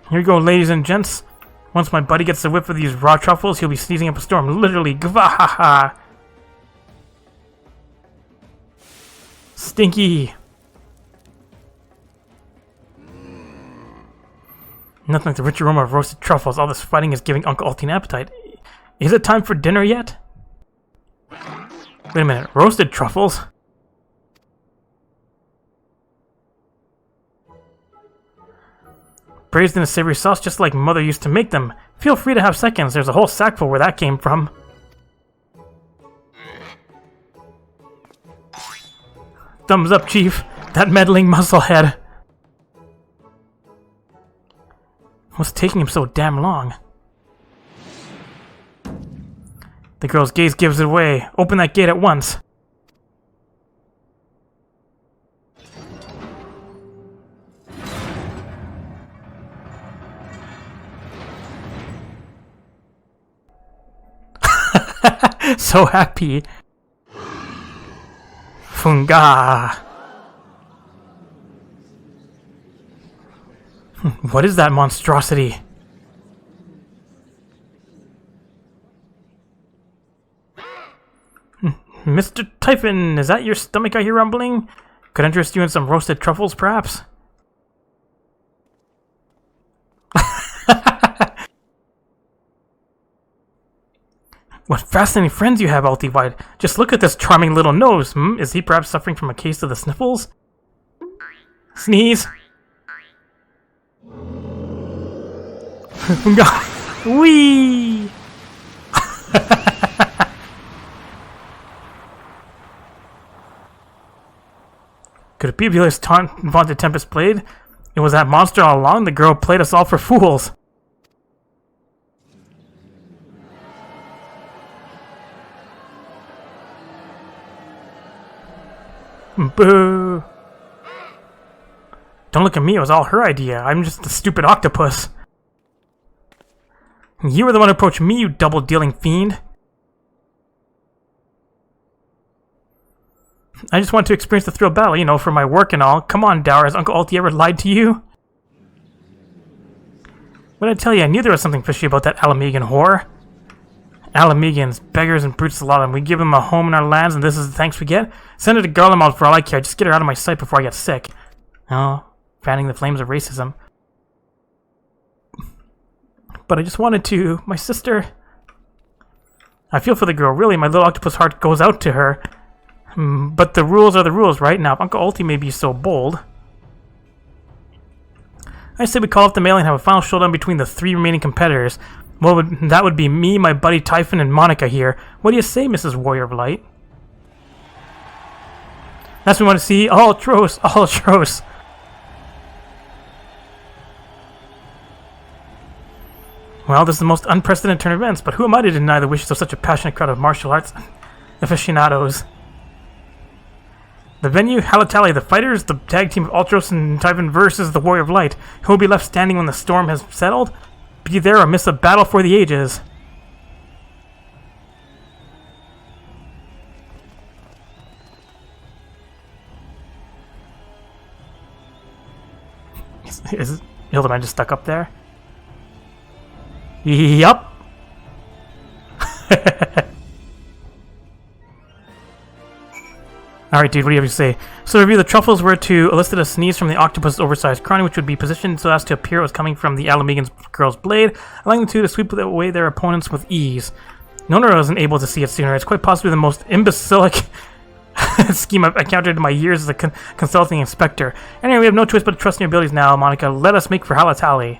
Here we go, ladies and gents. Once my buddy gets a whiff of these raw truffles, he'll be sneezing up a storm. Literally, gvahaha. Stinky. Nothing like the rich aroma of roasted truffles. All this fighting is giving Uncle Ulti an appetite. Is it time for dinner yet? Wait a minute, roasted truffles? Braised in a savory sauce just like Mother used to make them. Feel free to have seconds, there's a whole sack full where that came from. Thumbs up, Chief. That meddling musclehead. What's taking him so damn long? The girl's gaze gives it away. Open that gate at once. So happy. Funga. What is that monstrosity? Mr. Typhon, is that your stomach I hear rumbling? Could interest you in some roasted truffles, perhaps? What fascinating friends you have, Ultivide. Just look at this charming little nose. Is he perhaps suffering from a case of the sniffles? Sneeze. Whee! Could it be because Vaunted Tempest played? It was that monster all along. The girl played us all for fools. Boo! Don't look at me, it was all her idea. I'm just the stupid octopus. You were the one who approached me, you double-dealing fiend. I just want to experience the thrill of battle, you know, for my work and all. Come on, Dower, has Uncle Alti ever lied to you? What did I tell you? I knew there was something fishy about that Alamegan whore. Alamegans, beggars and brutes, a lot of them. We give them a home in our lands, and this is the thanks we get? Send her to Garlemald for all I care. Just get her out of my sight before I get sick. Oh, fanning the flames of racism. But I just wanted to. My sister... I feel for the girl, really. My little octopus heart goes out to her. But the rules are the rules, right? Now, if Uncle Alti may be so bold... I say we call up the melee and have a final showdown between the 3 remaining competitors. That would be me, my buddy Typhon, and Monica here. What do you say, Mrs. Warrior of Light? That's what we want to see. All Tros, all Tros. Well, this is the most unprecedented turn of events, but who am I to deny the wishes of such a passionate crowd of martial arts aficionados? The venue, Halatali, the fighters, the tag team of Ultros and Typhon versus the Warrior of Light. Who will be left standing when the storm has settled? Be there or miss a battle for the ages. Is Hildebrand just stuck up there? Yup. Alright, dude, what do you have to say? So to review, the Truffles were to elicit a sneeze from the octopus' oversized crony, which would be positioned so as to appear it was coming from the Alamegan's girl's blade, allowing the two to sweep away their opponents with ease. Nona wasn't able to see it sooner. It's quite possibly the most imbecilic scheme I've encountered in my years as a consulting inspector. Anyway, we have no choice but to trust in your abilities now, Monica. Let us make for Halatali.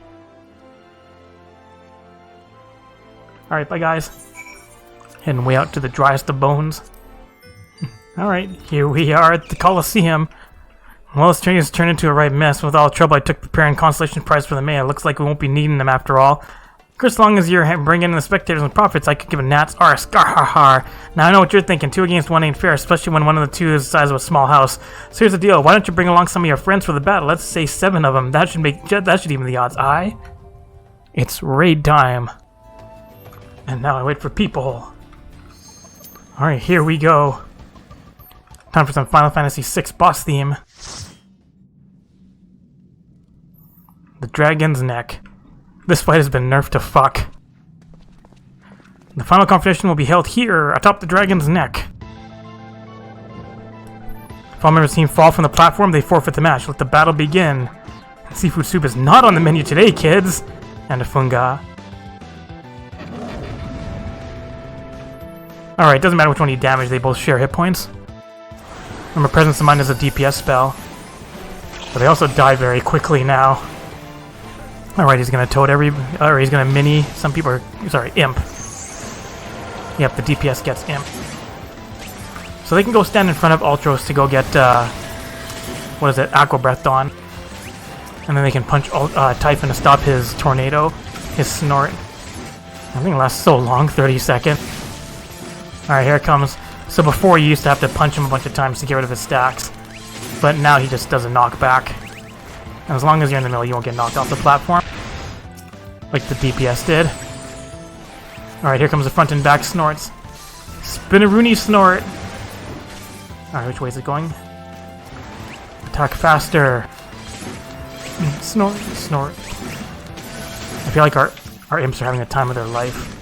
Alright, bye guys. Heading way out to the driest of bones. Alright, here we are at the Coliseum. Well, this training has turned into a right mess. With all the trouble I took preparing consolation prize for the mayor, looks like we won't be needing them after all. Of course, as long as you're bringing in the spectators and profits, I could give a gnat's arse. Garhar. Now I know what you're thinking. 2 against 1 ain't fair, especially when one of the 2 is the size of a small house. So here's the deal. Why don't you bring along some of your friends for the battle? Let's say 7 of them. That should even the odds. It's raid time. And now I wait for people. Alright, here we go. Time for some Final Fantasy VI boss theme. The Dragon's Neck. This fight has been nerfed to fuck. The final competition will be held here, atop the Dragon's Neck. If all members of the team fall from the platform, they forfeit the match. Let the battle begin. Seafood soup is not on the menu today, kids! And a funga. Alright, doesn't matter which one you damage, they both share hit points. Remember, Presence of Mind is a DPS spell. But they also die very quickly now. Alright, he's gonna toad or he's gonna mini. Some people are, sorry, imp. Yep, the DPS gets imp. So they can go stand in front of Ultros to go get, what is it, Aqua Breath on. And then they can punch Typhon to stop his tornado, his snort. I think it lasts so long, 30 seconds. Alright, here it comes. So before you used to have to punch him a bunch of times to get rid of his stacks. But now he just does a knockback. And as long as you're in the middle, you won't get knocked off the platform. Like the DPS did. Alright, here comes the front and back snorts. Spinaroonie snort! Alright, which way is it going? Attack faster! Snort, snort. I feel like our imps are having the time of their life.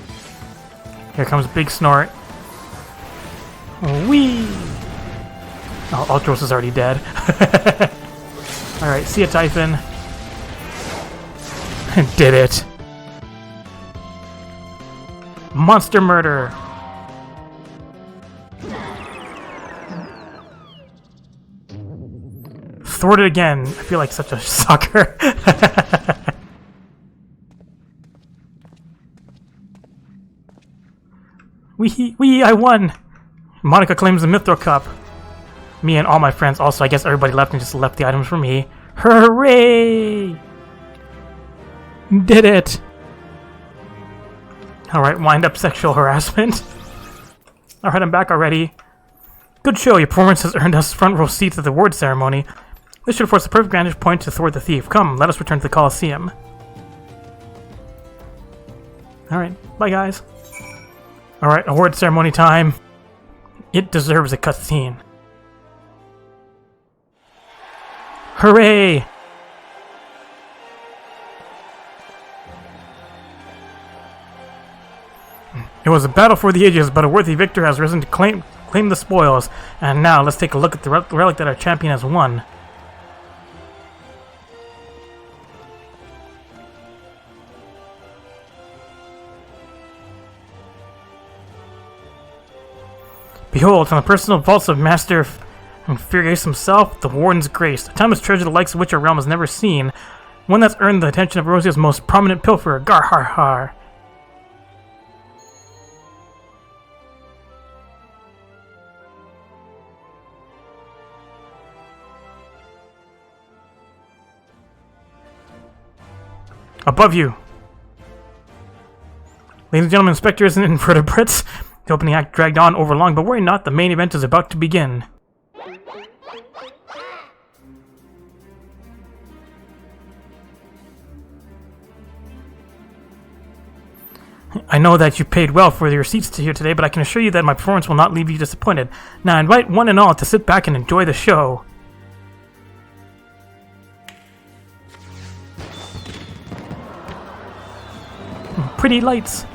Here comes big snort. Whee! Oh, Ultros is already dead. Alright, see ya, Typhon. Did it. Monster murder. Thwarted again. I feel like such a sucker. Wee, I won! Monica claims the Mithril Cup. Me and all my friends also, I guess everybody left and just left the items for me. Hooray! Did it! Alright, wind up sexual harassment. Alright, I'm back already. Good show, your performance has earned us front row seats at the award ceremony. This should force a perfect vantage point to thwart the thief. Come, let us return to the Coliseum. Alright, bye guys. Alright, award ceremony time. It deserves a cutscene. Hooray! It was a battle for the ages, but a worthy victor has risen to claim the spoils. And now, let's take a look at the relic that our champion has won. Behold, from the personal vaults of Master Furious himself, the Warden's Grace, a timeless treasure the likes of which our realm has never seen, one that's earned the attention of Rosia's most prominent pilferer, Gar Har Har. Above you! Ladies and gentlemen, inspectors and invertebrates, the opening act dragged on over long, but worry not, the main event is about to begin. I know that you paid well for your seats here today, but I can assure you that my performance will not leave you disappointed. Now I invite one and all to sit back and enjoy the show. Pretty lights.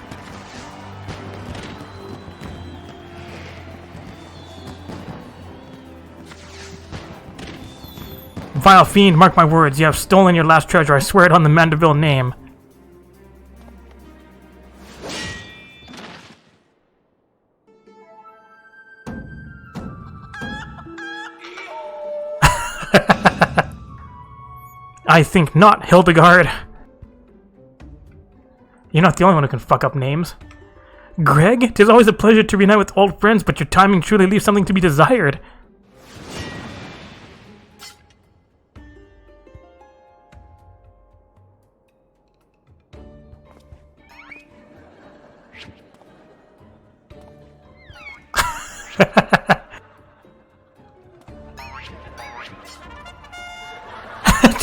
Vile fiend, mark my words, you have stolen your last treasure, I swear it on the Mandeville name. I think not, Hildegard. You're not the only one who can fuck up names. Greg, 'tis always a pleasure to reunite with old friends, but your timing truly leaves something to be desired.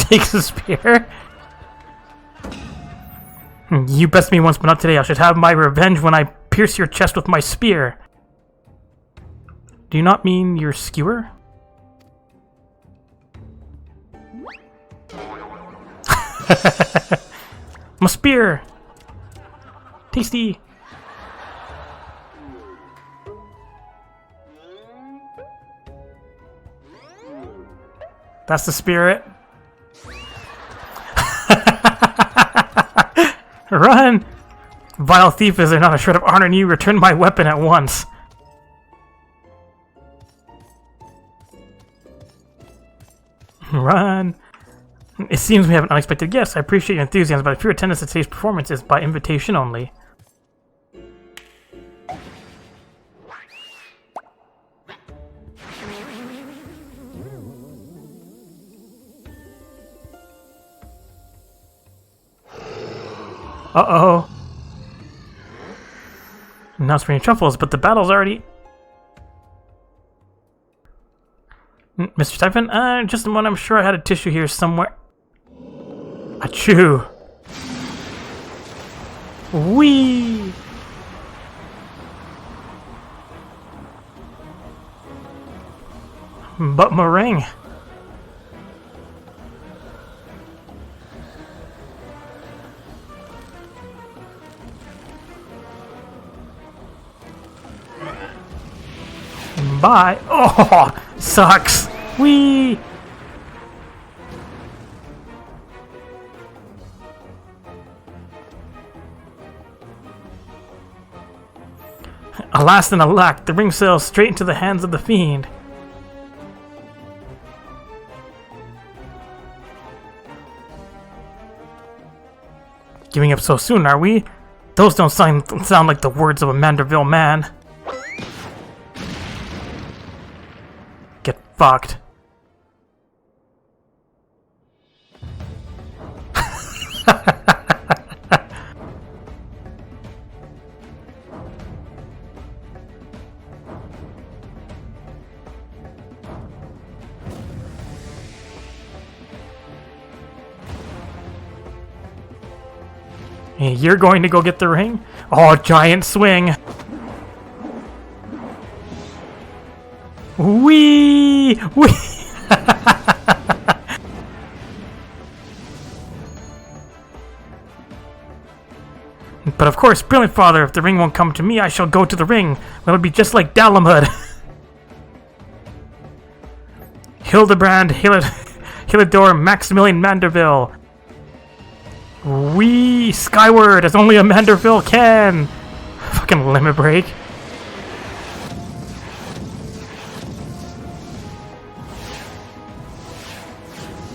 Takes a spear. You bested me once, but not today. I should have my revenge when I pierce your chest with my spear. Do you not mean your skewer? My spear! Tasty! That's the spirit. Run! Vile thief, is there not a shred of honor in you? Return my weapon at once. Run! It seems we have an unexpected guest. I appreciate your enthusiasm, but if your attendance at today's performance is by invitation only. Uh-oh. Now it's bringing Truffles, but the battle's already... Mr. Typhon? Just a moment, I'm sure I had a tissue here somewhere. Achoo! Whee! But meringue. Bye. Oh, sucks. Whee! Alas and alack, the ring sails straight into the hands of the fiend. Giving up so soon, are we? Those don't sound like the words of a Manderville man. Get fucked. Hey, you're going to go get the ring? Oh, giant swing! Whee! Whee! But of course, brilliant father, if the ring won't come to me, I shall go to the ring. It'll be just like Dalamud. Hildebrand, Hilidor, Maximilian Manderville. Wee! Skyward, as only a Manderville can! Fucking limit break.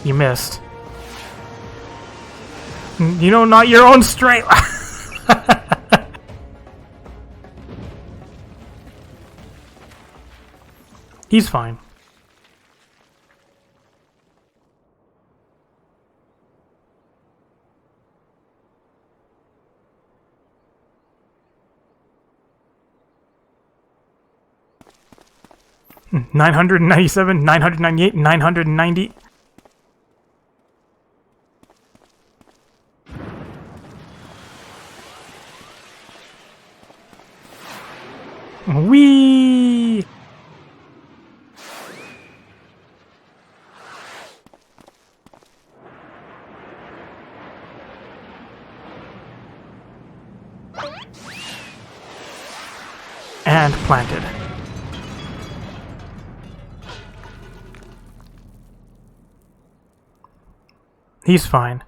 You missed. You know, not your own strength! He's fine. Hmm, 997, 998, 990. Whee! And planted. He's fine.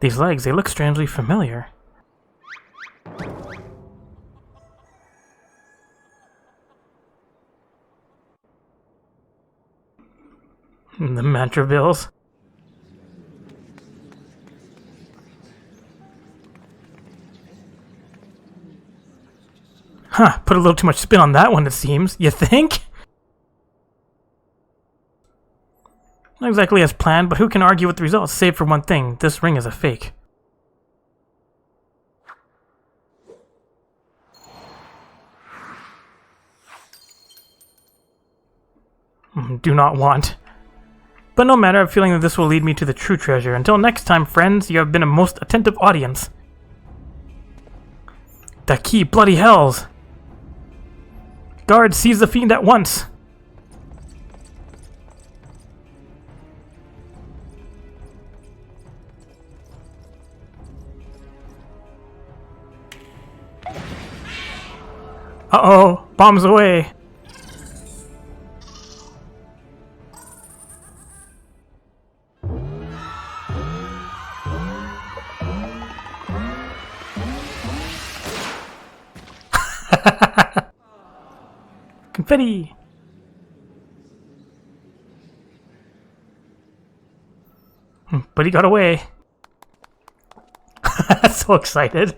These legs, they look strangely familiar. The Mantravilles. Huh, put a little too much spin on that one, it seems. You think? Not exactly as planned, but who can argue with the results, save for one thing. This ring is a fake. Do not want. But no matter, I have a feeling that this will lead me to the true treasure. Until next time, friends, you have been a most attentive audience. The key, bloody hells! Guard, seize the fiend at once! Uh-oh, bombs away! Confetti! But he got away. So excited.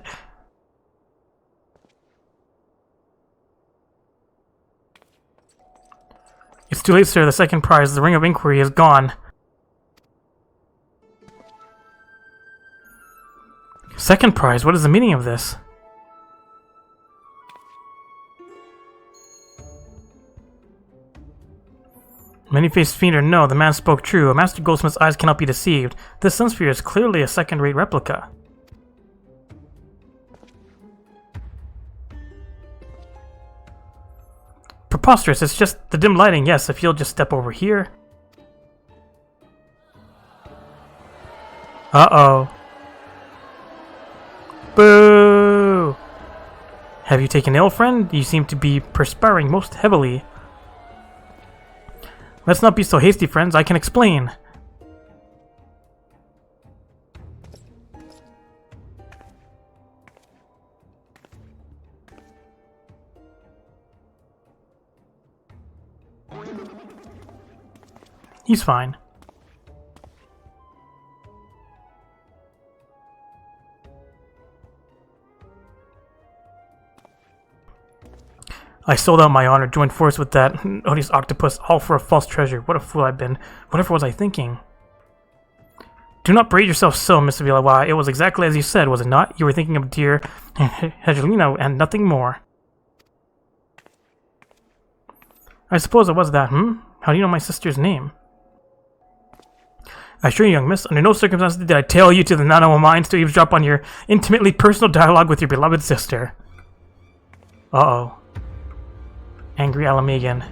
It's too late, sir. The second prize, the Ring of Inquiry, is gone. Second prize? What is the meaning of this? Many-faced fiend or no, the man spoke true. A master goldsmith's eyes cannot be deceived. This sunsphere is clearly a second-rate replica. Preposterous, it's just the dim lighting. Yes, if you'll just step over here. Uh-oh. Boo! Have you taken ill, friend? You seem to be perspiring most heavily. Let's not be so hasty, friends. I can explain. He's fine. I sold out my honor, joined force with that odious octopus, all for a false treasure. What a fool I've been. Whatever was I thinking? Do not berate yourself so, Miss Avila. Why, it was exactly as you said, was it not? You were thinking of dear Angelina and nothing more. I suppose it was that, How do you know my sister's name? I assure you, young miss, under no circumstances did I tail you to the Nano Mines to eavesdrop on your intimately personal dialogue with your beloved sister. Uh-oh. Angry Alamagan.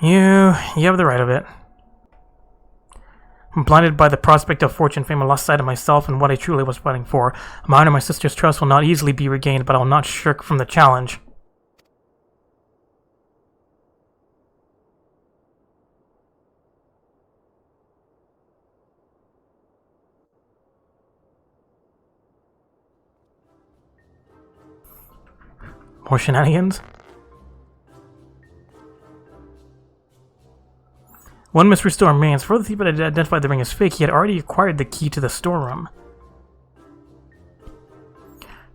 You have the right of it. I'm blinded by the prospect of fortune, fame, and lost sight of myself and what I truly was fighting for. Mine and my sister's trust will not easily be regained, but I will not shirk from the challenge. More shenanigans? One mystery store remains. For the thief had identified the ring as fake, he had already acquired the key to the storeroom.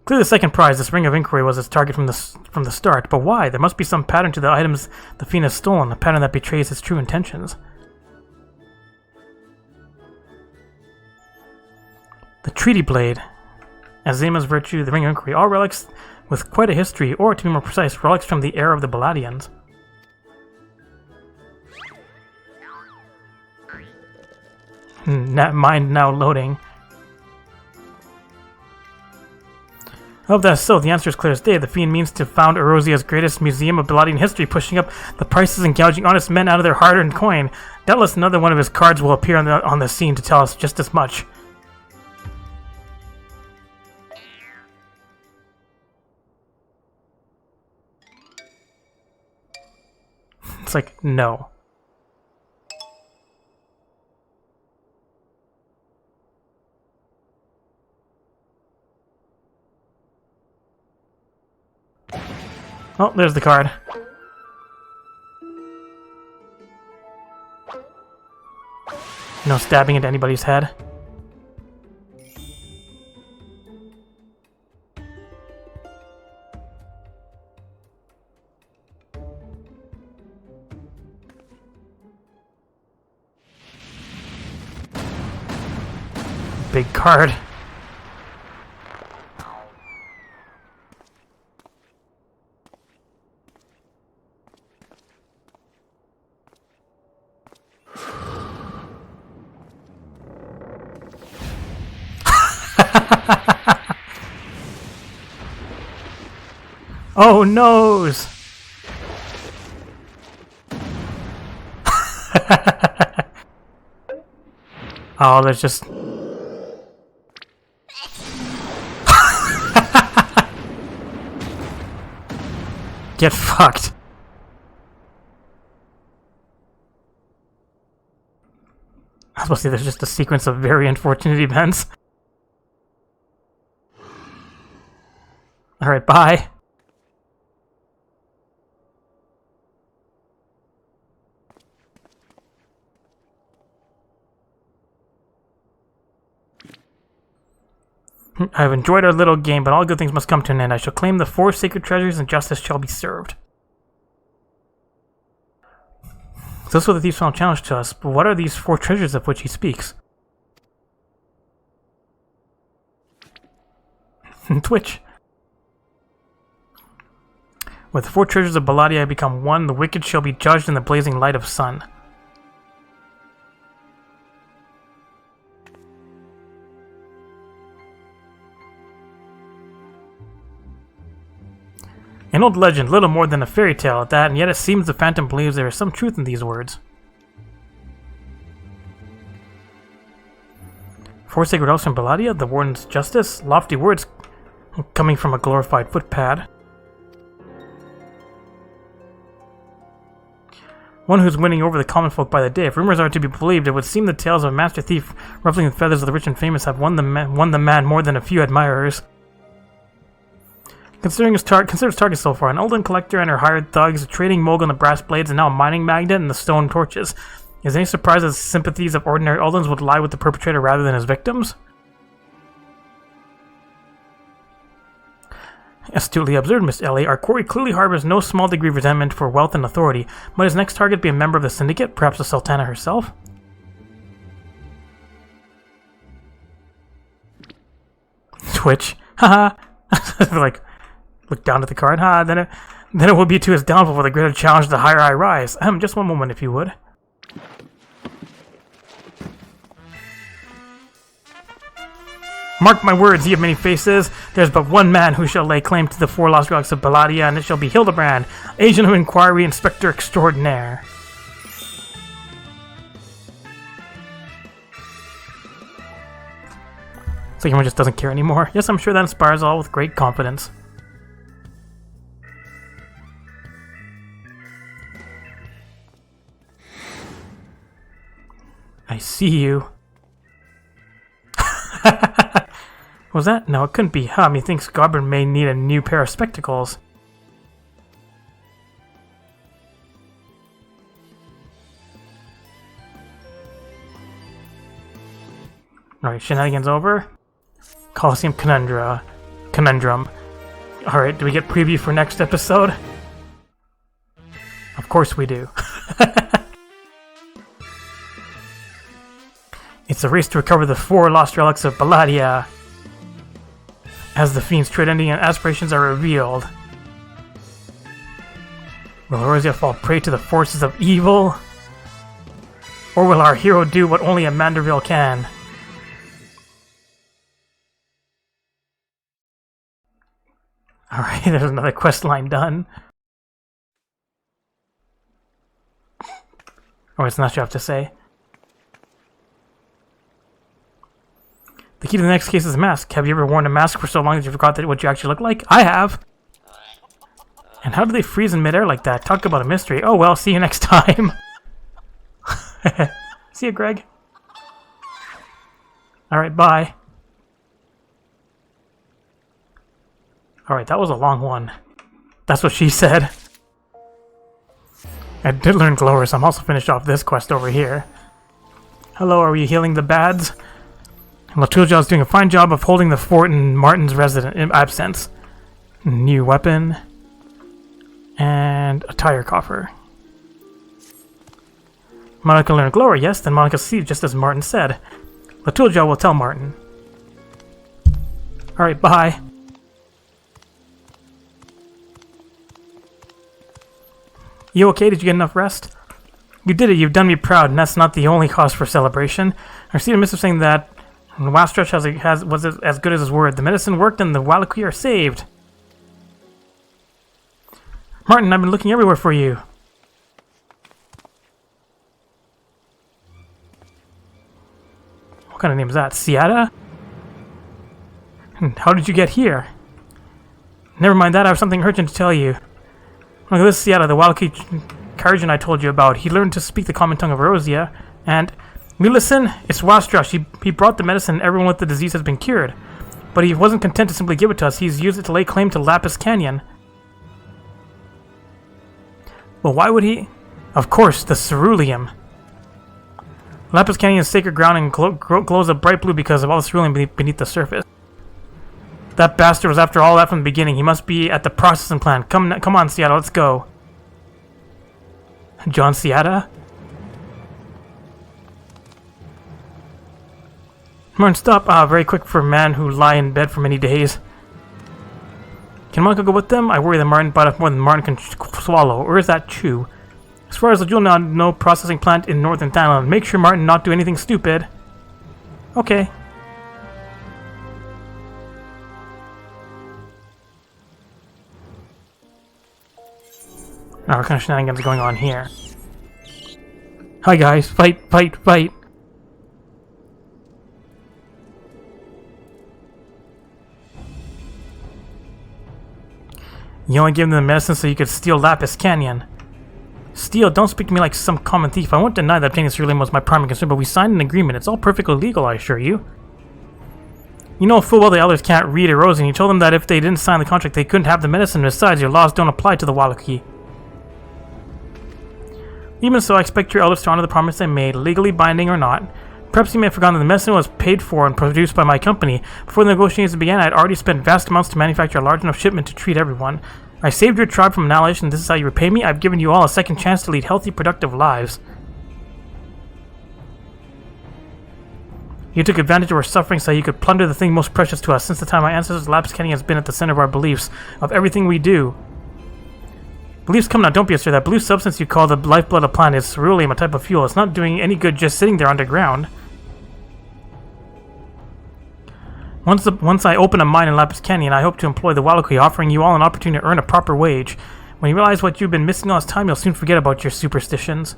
Clearly the second prize, this ring of inquiry, was its target from the start. But why? There must be some pattern to the items the fiend has stolen, a pattern that betrays his true intentions. The treaty blade. Azema's virtue, the ring of inquiry, all relics with quite a history, or to be more precise, relics from the era of the Balladians. Mind now loading. Oh, that's so. The answer is clear as day. The fiend means to found Erosia's greatest museum of Balladian history, pushing up the prices and gouging honest men out of their hard-earned coin. Doubtless another one of his cards will appear on the scene to tell us just as much. It's like, no. Oh, there's the card. No stabbing into anybody's head. Big card. Oh, noes! Oh, there's just... Get fucked. I was supposed to say there's just a sequence of very unfortunate events. Alright, bye. I have enjoyed our little game, but all good things must come to an end. I shall claim the 4 sacred treasures, and justice shall be served. So this was the thief's final challenge to us, but what are these 4 treasures of which he speaks? Twitch. With 4 treasures of Balladia become 1, the wicked shall be judged in the blazing light of sun. An old legend, little more than a fairy tale at that, and yet it seems the Phantom believes there is some truth in these words. 4 sacred oaths from Balladia, the warden's justice, lofty words coming from a glorified footpad. One who's winning over the common folk by the day. If rumors are to be believed, it would seem the tales of a master thief ruffling the feathers of the rich and famous have won the man more than a few admirers. Considering his target so far, an Elden collector and her hired thugs, a trading mogul in the brass blades, and now a mining magnate in the stone torches. Is any surprise that the sympathies of ordinary Eldens would lie with the perpetrator rather than his victims? Astutely observed, Miss Ellie. Our quarry clearly harbors no small degree of resentment for wealth and authority. Might his next target be a member of the Syndicate, perhaps the Sultana herself? Twitch. Haha. Like, look down at the card. Ha, then it will be to his downfall for the greater challenge the higher I rise. Just one moment, if you would. Mark my words, ye of many faces, there's but one man who shall lay claim to the 4 lost relics of Balladia, and it shall be Hildebrand, agent of inquiry, inspector extraordinaire. So everyone just doesn't care anymore. Yes, I'm sure that inspires all with great confidence. I see you. Was that? No, it couldn't be. Methinks Goblin may need a new pair of spectacles. Alright, shenanigans over. Coliseum Conundrum. Alright, do we get preview for next episode? Of course we do. It's a race to recover the 4 lost relics of Balladia. As the fiend's trade ending and aspirations are revealed. Will Rosia fall prey to the forces of evil? Or will our hero do what only a Manderville can? Alright, there's another quest line done. Oh, it's not sure what to say. The key to the next case is a mask. Have you ever worn a mask for so long that you forgot what you actually look like? I have! And how do they freeze in midair like that? Talk about a mystery. Oh well, see you next time. See you, Greg. Alright, bye. Alright, that was a long one. That's what she said. I did learn Glower, so I'm also finished off this quest over here. Hello, are we healing the bads? Latilja is doing a fine job of holding the fort in Martin's absence. New weapon. And a tire coffer. Monica learned Glower, yes, then Monica sees just as Martin said. Latilja will tell Martin. Alright, bye. You okay? Did you get enough rest? You did it, you've done me proud, and that's not the only cause for celebration. I received a missive saying that Wastrush was as good as his word. The medicine worked and the Wallachie are saved. Martin, I've been looking everywhere for you. What kind of name is that? Siada? How did you get here? Never mind that, I have something urgent to tell you. Look at this Siada, the Wallachie Karjan I told you about. He learned to speak the common tongue of Erosia, and... We listen, it's Wastrush. He brought the medicine and everyone with the disease has been cured. But he wasn't content to simply give it to us. He's used it to lay claim to Lapis Canyon. Well, why would he? Of course, the ceruleum. Lapis Canyon is sacred ground and glows a bright blue because of all the ceruleum beneath the surface. That bastard was after all that from the beginning. He must be at the processing plant. Come on, Seattle, let's go. John Seattle? Martin, stop. Very quick for a man who lie in bed for many days. Can Monica go with them? I worry that Martin bite off more than Martin can swallow. Or is that chew? As far as the jewel now, no processing plant in northern Thailand. Make sure Martin not do anything stupid. Okay. Now, what kind of shenanigans are going on here? Hi guys, fight, fight, fight! You only gave them the medicine so you could steal Lapis Canyon. Steal? Don't speak to me like some common thief. I won't deny that obtaining cerulean was my primary concern, but we signed an agreement. It's all perfectly legal, I assure you. You know full well the elders can't read erosion. You told them that if they didn't sign the contract, they couldn't have the medicine. Besides, your laws don't apply to the Wallaki. Even so, I expect your elders to honor the promise they made, legally binding or not. Perhaps you may have forgotten that the medicine was paid for and produced by my company. Before the negotiations began, I had already spent vast amounts to manufacture a large enough shipment to treat everyone. I saved your tribe from annihilation, and this is how you repay me? I've given you all a second chance to lead healthy, productive lives. You took advantage of our suffering so you could plunder the thing most precious to us. Since the time my ancestors, Lapis Canyon has been at the center of our beliefs, of everything we do. Beliefs come now, don't be assured. That blue substance you call the lifeblood of the planet is cerulean, a type of fuel. It's not doing any good just sitting there underground. Once I open a mine in Lapis Canyon, I hope to employ the Wallaki, offering you all an opportunity to earn a proper wage. When you realize what you've been missing all this time, you'll soon forget about your superstitions.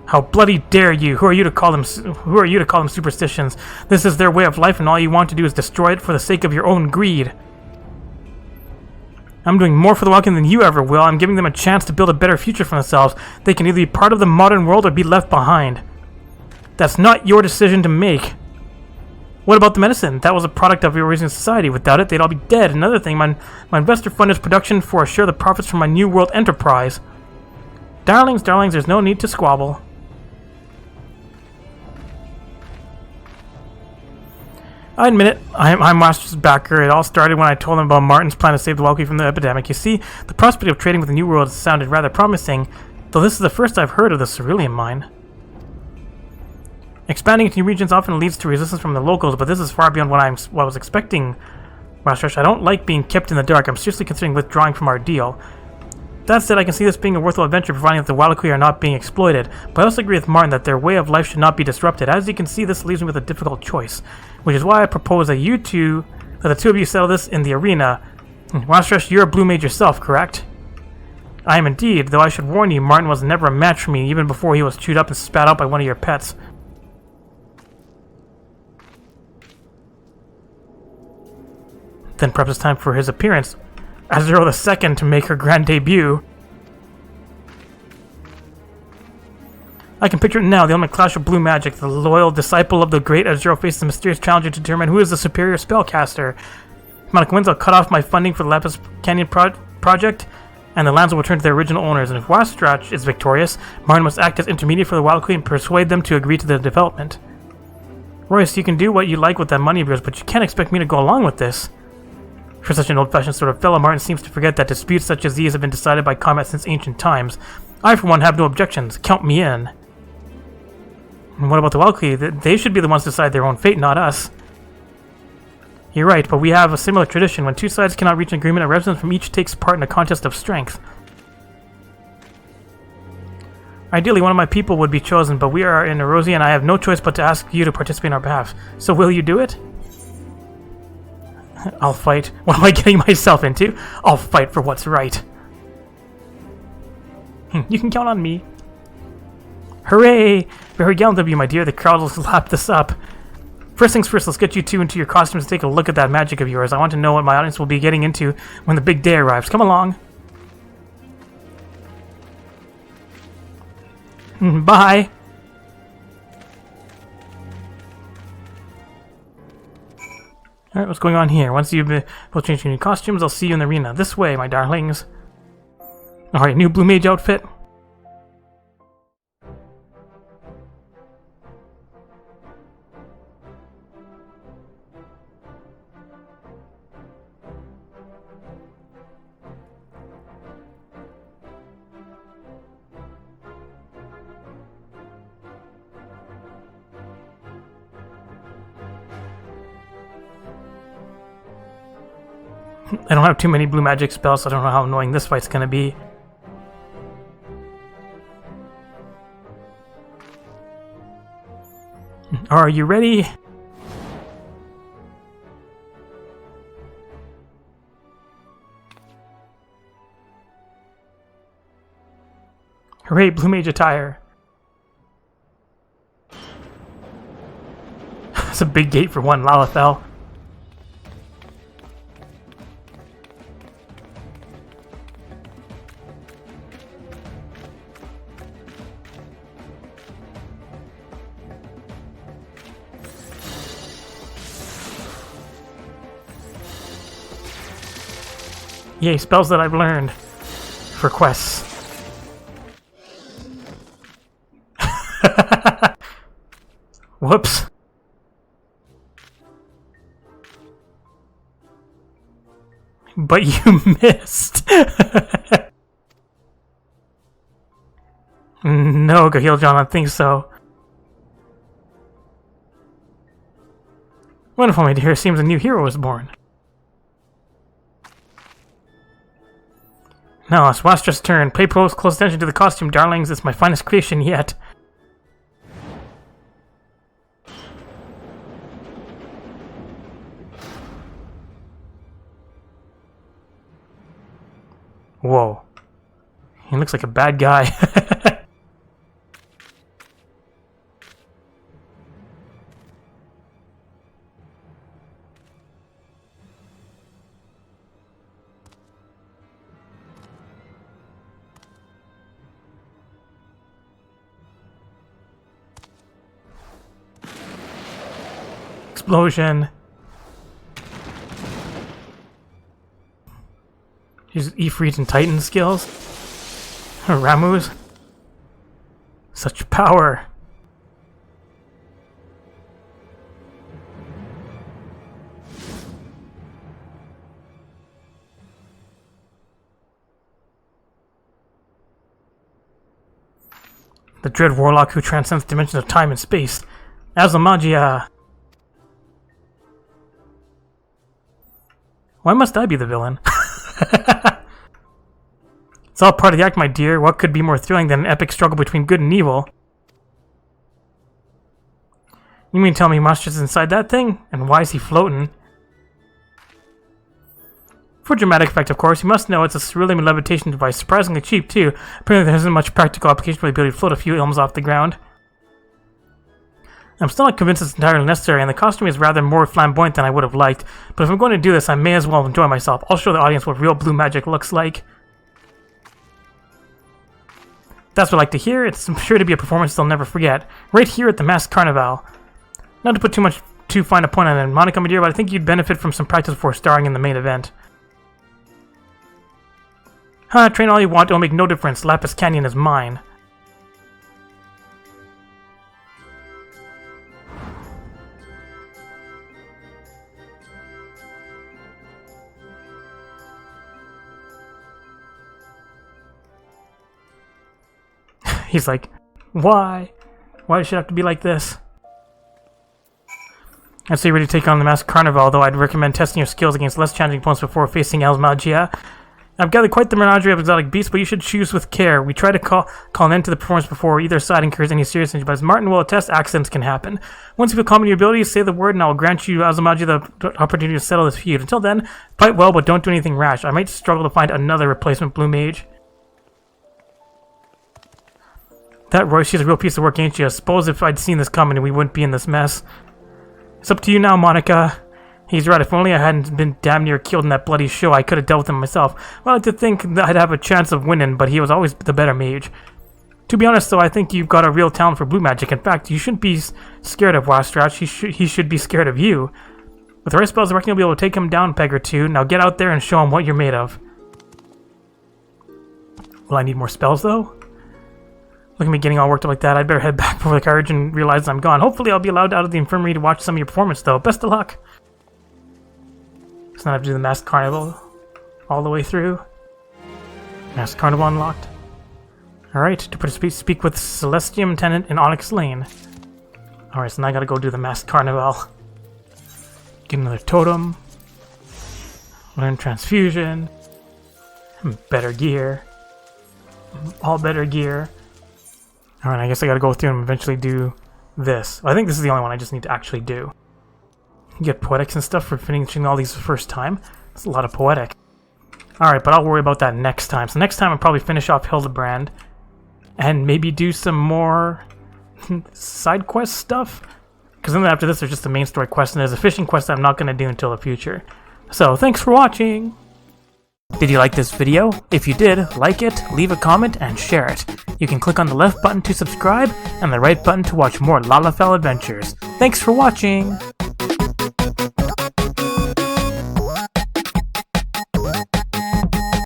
How bloody dare you? Who are you to call them superstitions? This is their way of life, and all you want to do is destroy it for the sake of your own greed. I'm doing more for the Wallaki than you ever will. I'm giving them a chance to build a better future for themselves. They can either be part of the modern world or be left behind. That's not your decision to make. What about the medicine? That was a product of your raising society. Without it, they'd all be dead. Another thing, my investor fund is production for a share of the profits from my new world enterprise. Darlings, there's no need to squabble. I admit it, I'm Master's backer. It all started when I told him about Martin's plan to save the Wallaki from the epidemic. You see, the prospect of trading with the New World sounded rather promising, though this is the first I've heard of the cerulean mine. Expanding into new regions often leads to resistance from the locals, but this is far beyond what I was expecting, Master. I don't like being kept in the dark. I'm seriously considering withdrawing from our deal. That said, I can see this being a worthwhile adventure, providing that the Wallaki are not being exploited. But I also agree with Martin that their way of life should not be disrupted. As you can see, this leaves me with a difficult choice, which is why I propose that the two of you settle this in the arena. Wastrash, you're a blue mage yourself, correct? I am indeed, though I should warn you, Martin was never a match for me, even before he was chewed up and spat out by one of your pets. Then perhaps it's time for his appearance. Azrael II to make her grand debut. I can picture it now, the ultimate clash of blue magic. The loyal disciple of the great Azrael faces the mysterious challenge to determine who is the superior spellcaster. If Monica wins, I'll cut off my funding for the Lapis Canyon project, and the lands will return to their original owners. And if Wastrach is victorious, Martin must act as intermediate for the Wallaki and persuade them to agree to the development. Royce, you can do what you like with that money of yours, but you can't expect me to go along with this. For such an old-fashioned sort of fellow, Martin seems to forget that disputes such as these have been decided by combat since ancient times. I, for one, have no objections. Count me in. And what about the Wallaki? They should be the ones to decide their own fate, not us. You're right, but we have a similar tradition. When two sides cannot reach an agreement, a representative from each takes part in a contest of strength. Ideally, one of my people would be chosen, but we are in Erosia, and I have no choice but to ask you to participate on our behalf. So will you do it? I'll fight. What am I getting myself into? I'll fight for what's right. You can count on me. Hooray! Very gallant of you, my dear. The crowd will lap this up. First things first, let's get you two into your costumes and take a look at that magic of yours. I want to know what my audience will be getting into when the big day arrives. Come along. Bye. Alright, what's going on here? Once you've both changed your new costumes, I'll see you in the arena. This way, my darlings. Alright, new blue mage outfit. I don't have too many blue magic spells, so I don't know how annoying this fight's gonna be. Are you ready? Hooray, blue mage attire. It's a big gate for one Lalafell. Yay, spells that I've learned for quests. Whoops. But you missed. No, Gaheel John, I don't think so. Wonderful, my dear. It seems a new hero was born. Now, it's Wastra's turn. Pay close attention to the costume, darlings. It's my finest creation yet. Whoa. He looks like a bad guy. Explosion. Use Ifrit and Titan skills. Ramu's. Such power. The dread warlock who transcends dimensions of time and space. Azamagia. Why must I be the villain? It's all part of the act, my dear. What could be more thrilling than an epic struggle between good and evil? You mean tell me Monster's inside that thing? And why is he floating? For dramatic effect, of course, you must know it's a cerulean levitation device, surprisingly cheap too. Apparently there isn't much practical application for the ability to float a few ilms off the ground. I'm still not convinced it's entirely necessary, and the costume is rather more flamboyant than I would have liked, but if I'm going to do this, I may as well enjoy myself. I'll show the audience what real blue magic looks like. That's what I like to hear. It's sure to be a performance they'll never forget. Right here at the Masked Carnival. Not to put too fine a point on it, Monica, my dear, but I think you'd benefit from some practice before starring in the main event. Train all you want, it'll make no difference. Lapis Canyon is mine. He's like, why? Why does it have to be like this? I'd say you're ready to take on the Masked Carnival, though I'd recommend testing your skills against less challenging opponents before facing Azamagia. I've gathered quite the menagerie of exotic beasts, but you should choose with care. We try to call an end to the performance before either side incurs any serious injury, but as Martin will attest, accidents can happen. Once you feel confident in your abilities, say the word and I will grant you, Azamagia, the opportunity to settle this feud. Until then, fight well, but don't do anything rash. I might struggle to find another replacement blue mage. That Royce, she's a real piece of work, ain't she? I suppose if I'd seen this coming, we wouldn't be in this mess. It's up to you now, Monica. He's right, if only I hadn't been damn near killed in that bloody show, I could have dealt with him myself. Well, I like to think that I'd have a chance of winning, but he was always the better mage. To be honest, though, I think you've got a real talent for blue magic. In fact, you shouldn't be scared of Wastrach. He should be scared of you. With the right spells, I reckon you'll be able to take him down a peg or two. Now get out there and show him what you're made of. Will I need more spells, though? Look at me getting all worked up like that. I'd better head back before the carriage and realize I'm gone. Hopefully I'll be allowed out of the infirmary to watch some of your performance, though. Best of luck. So now I have to do the Masked Carnival all the way through. Masked Carnival unlocked. Alright, to speak with Celestium Tenant in Onyx Lane. Alright, so now I gotta go do the Masked Carnival. Get another totem. Learn transfusion. Better gear. All better gear. Alright, I guess I gotta go through and eventually do this. I think this is the only one I just need to actually do. Get poetics and stuff for finishing all these the first time. That's a lot of poetic. Alright, but I'll worry about that next time. So next time I'll probably finish off Hildebrand and maybe do some more side quest stuff. Because then after this there's just the main story quest, and there's a fishing quest that I'm not going to do until the future. So thanks for watching! Did you like this video? If you did, like it, leave a comment, and share it. You can click on the left button to subscribe, and the right button to watch more Lalafell adventures. Thanks for watching!